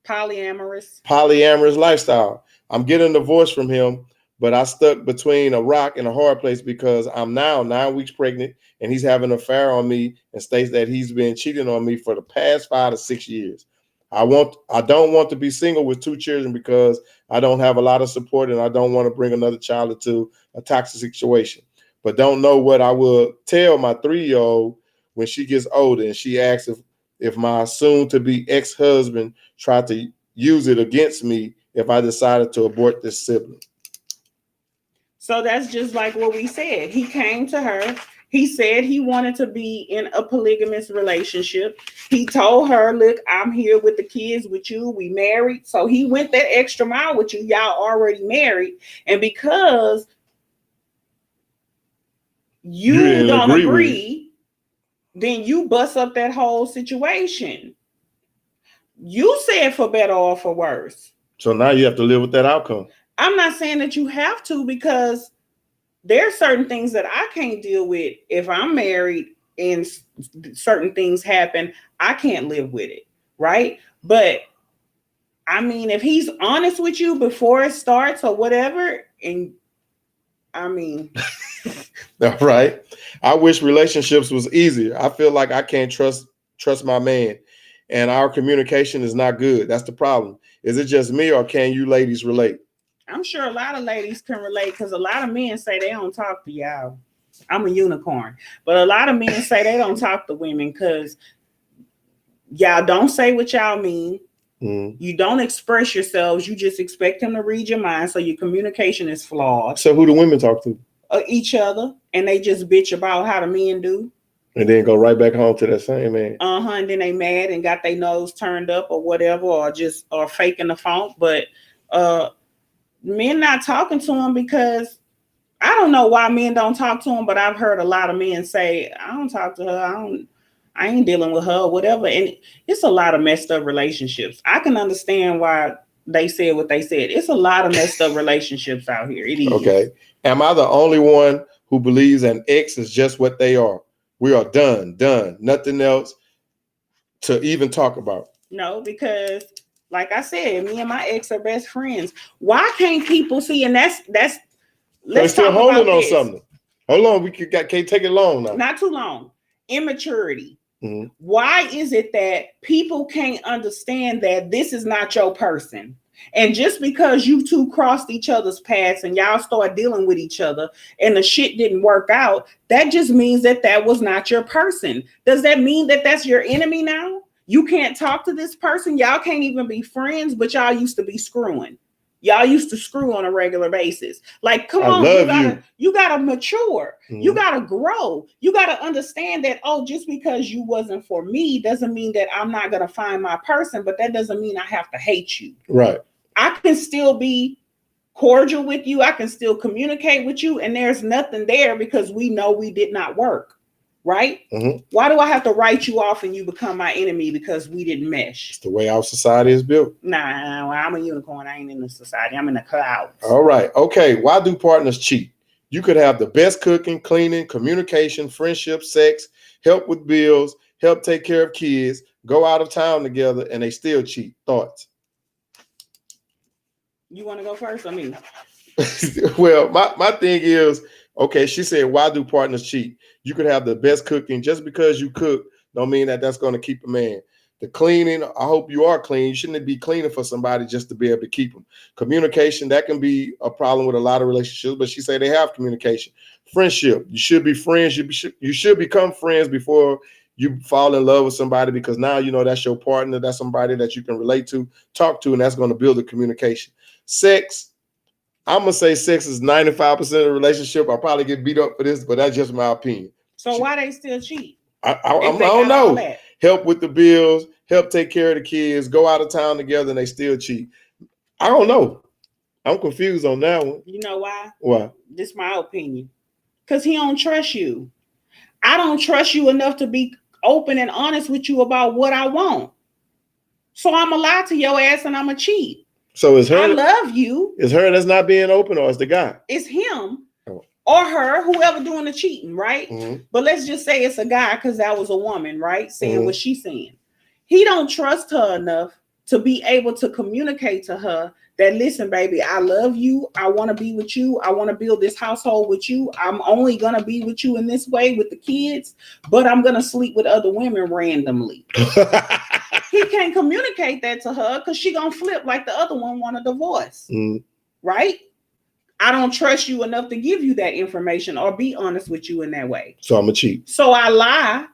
Polyamorous lifestyle. I'm getting a divorce from him, but I stuck between a rock and a hard place because I'm now 9 weeks pregnant and he's having an affair on me and states that he's been cheating on me for the past 5 to 6 years. I don't want to be single with 2 children because I don't have a lot of support and I don't want to bring another child into a toxic situation, but don't know what I will tell my 3-year-old when she gets older and she asks if my soon-to-be ex-husband tried to use it against me if I decided to abort this sibling. So that's just like what we said. He came to her. He said he wanted to be in a polygamous relationship. He told her, look, I'm here with the kids with you. We married. So he went that extra mile with you. Y'all already married. And because you don't agree, then you bust up that whole situation. You said for better or for worse. So now you have to live with that outcome. I'm not saying that you have to, because there are certain things that I can't deal with. If I'm married and certain things happen, I can't live with it, right? But I mean, if he's honest with you before it starts or whatever, and I mean, all right. I wish relationships was easier. I feel like I can't trust my man, and our communication is not good. That's the problem. Is it just me, or can you ladies relate? I'm sure a lot of ladies can relate, because a lot of men say they don't talk to y'all. I'm a unicorn, but a lot of men say they don't talk to women because y'all don't say what y'all mean. You don't express yourselves. You just expect him to read your mind, so your communication is flawed. So who do women talk to? Each other, and they just bitch about how the men do. And then go right back home to that same man. And then they mad and got their nose turned up or whatever, or faking the funk. But men not talking to him because I don't know why men don't talk to him, but I've heard a lot of men say, I don't talk to her. I ain't dealing with her, whatever. And it's a lot of messed up relationships. I can understand why they said what they said. It's a lot of messed up relationships out here. It is. Okay. Am I the only one who believes an ex is just what they are? We are done. Nothing else to even talk about. No, because like I said, me and my ex are best friends. Why can't people see? And that's They're still holding on something. Hold on, can't take it long now. Not too long. Immaturity. Mm-hmm. Why is it that people can't understand that this is not your person? And just because you two crossed each other's paths and y'all start dealing with each other and the shit didn't work out, that just means that that was not your person. Does that mean that that's your enemy now? You can't talk to this person. Y'all can't even be friends, but y'all used to be screwing. Y'all used to screw on a regular basis. Like, come on, you gotta mature. Mm-hmm. You gotta grow. You gotta understand that, oh, just because you wasn't for me doesn't mean that I'm not gonna find my person, but that doesn't mean I have to hate you. Right. I can still be cordial with you. I can still communicate with you, and there's nothing there because we know we did not work. Right? Mm-hmm. Why do I have to write you off and you become my enemy because we didn't mesh? It's the way our society is built. Nah, I'm a unicorn. I ain't in the society. I'm in the clouds. All right. Okay. Why do partners cheat? You could have the best cooking, cleaning, communication, friendship, sex, help with bills, help take care of kids, go out of town together, and they still cheat. Thoughts? You want to go first or me? Well, my thing is, okay, she said, why do partners cheat? You could have the best cooking. Just because you cook don't mean that that's going to keep a man. The cleaning, I hope you are clean. You shouldn't be cleaning for somebody just to be able to keep them. Communication, that can be a problem with a lot of relationships, but she said they have communication. Friendship, you should be friends. You should become friends before you fall in love with somebody, because now you know that's your partner. That's somebody that you can relate to, talk to, and that's going to build the communication. Sex, I'm going to say sex is 95% of the relationship. I'll probably get beat up for this, but that's just my opinion. So why they still cheat? I don't know. Help with the bills, help take care of the kids, go out of town together, and they still cheat. I don't know. I'm confused on that one. You know why? Why? This is my opinion. Because he don't trust you. I don't trust you enough to be open and honest with you about what I want. So I'm going to lie to your ass and I'm going to cheat. So is her? I love you. Is her that's not being open, or is the guy? It's him or her, whoever doing the cheating, right? Mm-hmm. But let's just say it's a guy because that was a woman, right? Saying what she's saying. He don't trust her enough to be able to communicate to her that, listen, baby, I love you. I want to be with you. I want to build this household with you. I'm only going to be with you in this way with the kids, but I'm going to sleep with other women randomly. He can't communicate that to her because she gonna flip like the other one want a divorce, right? I don't trust you enough to give you that information or be honest with you in that way. So I'm a cheat. So I lie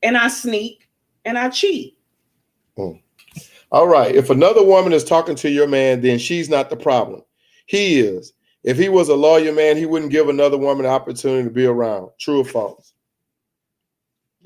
and I sneak and I cheat. All right. If another woman is talking to your man, then she's not the problem. He is. If he was a lawyer man, he wouldn't give another woman the opportunity to be around. True or false?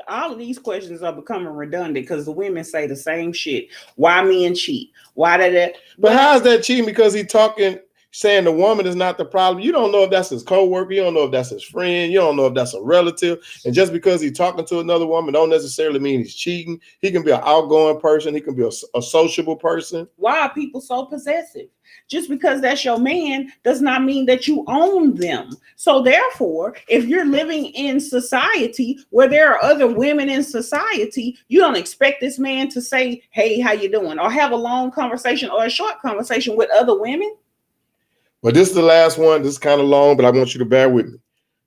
All of these questions are becoming redundant because the women say the same shit. Why men cheat? Why did it? But how is that cheating? Because he's talking, saying the woman is not the problem. You don't know if that's his co-worker. You don't know if that's his friend. You don't know if that's a relative. And just because he's talking to another woman don't necessarily mean he's cheating. He can be an outgoing person. He can be a sociable person. Why are people so possessive? Just because that's your man does not mean that you own them. So therefore, if you're living in society where there are other women in society, you don't expect this man to say, hey, how you doing? Or have a long conversation or a short conversation with other women. Well, this is the last one. This is kind of long, but I want you to bear with me.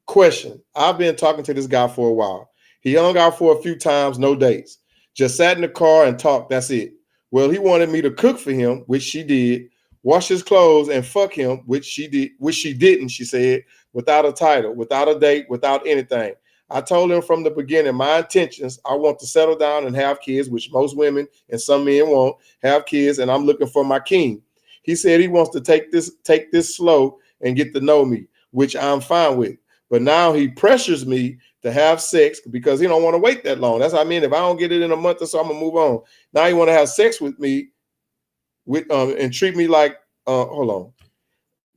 Question. I've been talking to this guy for a while. He hung out for a few times, no dates. Just sat in the car and talked. That's it. Well, he wanted me to cook for him, which she did. Wash his clothes and fuck him, which she didn't, she said, without a title, without a date, without anything. I told him from the beginning, my intentions, I want to settle down and have kids, which most women and some men won't have kids, and I'm looking for my king. He said he wants to take this slow and get to know me, which I'm fine with. But now he pressures me to have sex because he don't want to wait that long. That's what I mean. If I don't get it in a month or so, I'm gonna move on. Now he want to have sex with me and treat me like, hold on.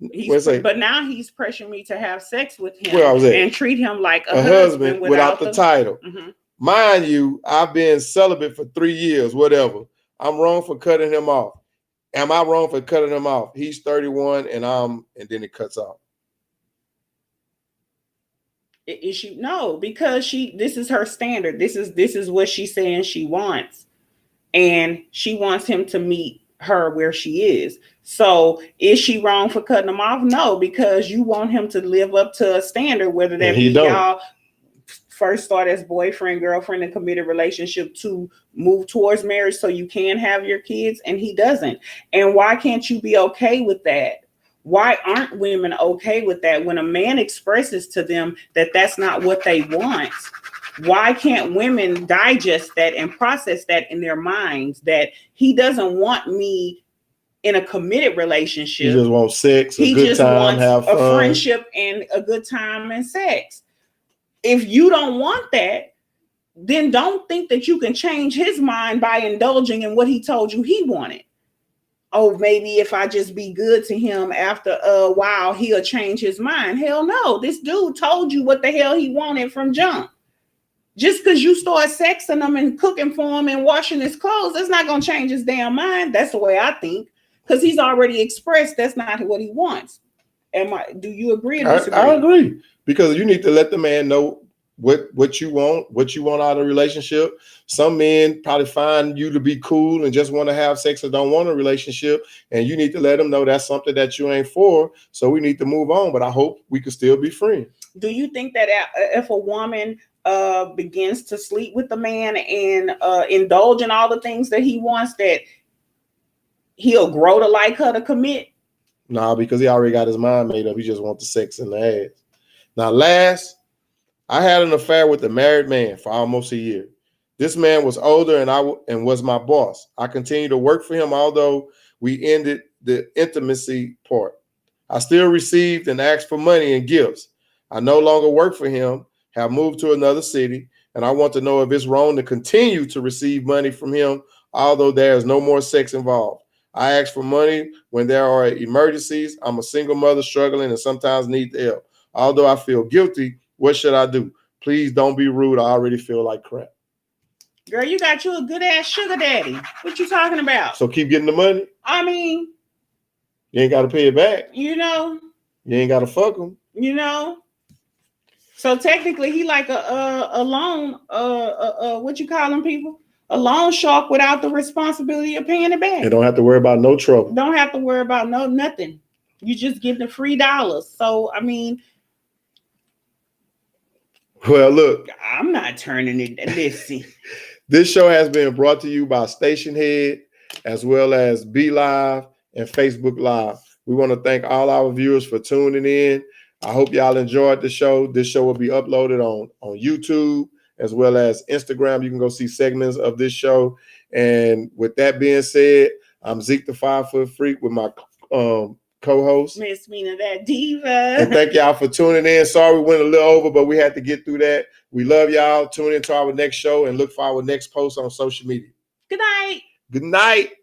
But now he's pressuring me to have sex with him and treat him like a husband without the title. Mm-hmm. Mind you, I've been celibate for 3 years, whatever. I'm wrong for cutting him off. Am I wrong for cutting him off? He's 31 and then it cuts off. No, because this is her standard. This is what she's saying she wants. And she wants him to meet her where she is. So is she wrong for cutting him off? No, because you want him to live up to a standard, whether that be y'all first start as boyfriend, girlfriend, and committed relationship to move towards marriage so you can have your kids, and he doesn't. And why can't you be okay with that? Why aren't women okay with that when a man expresses to them that that's not what they want? Why can't women digest that and process that in their minds, that he doesn't want me in a committed relationship? He just wants sex, a good time, have fun. A friendship and a good time and sex. If you don't want that, then don't think that you can change his mind by indulging in what he told you he wanted. Oh, maybe if I just be good to him after a while, he'll change his mind. Hell no. This dude told you what the hell he wanted from jump. Just because you start sexing him and cooking for him and washing his clothes, that's not going to change his damn mind. That's the way I think, because he's already expressed that's not what he wants. Do you agree or disagree? I agree, because you need to let the man know what you want out of a relationship. Some men probably find you to be cool and just want to have sex or don't want a relationship, and you need to let them know that's something that you ain't for, so we need to move on. But I hope we can still be friends. Do you think that if a woman begins to sleep with the man and indulge in all the things that he wants, that he'll grow to like her to commit? No, because he already got his mind made up. He just wants the sex and the ass. Now, last, I had an affair with a married man for almost a year. This man was older and was my boss. I continued to work for him, although we ended the intimacy part. I still received and asked for money and gifts. I no longer work for him, have moved to another city, and I want to know if it's wrong to continue to receive money from him, although there is no more sex involved. I ask for money when there are emergencies. I'm a single mother struggling and sometimes need the help. Although I feel guilty, what should I do? Please don't be rude. I already feel like crap. Girl, you got you a good ass sugar daddy. What you talking about? So keep getting the money? I mean, you ain't got to pay it back. You know. You ain't got to fuck him. You know. So technically, he like a loan, what you call them people? A loan shark without the responsibility of paying it back. You don't have to worry about no trouble. Don't have to worry about nothing. You just get the free dollars. So, I mean. Well, look. I'm not turning it. Listen. This show has been brought to you by STATIONHEAD, as well as Be Live and Facebook Live. We want to thank all our viewers for tuning in. I hope y'all enjoyed the show. This show will be uploaded on YouTube as well as Instagram. You can go see segments of this show. And with that being said, I'm Zeke the 5 Foot Freak with my co-host, Miss Mina that diva. And thank y'all for tuning in. Sorry we went a little over, but we had to get through that. We love y'all. Tune into our next show and look for our next post on social media. Good night. Good night.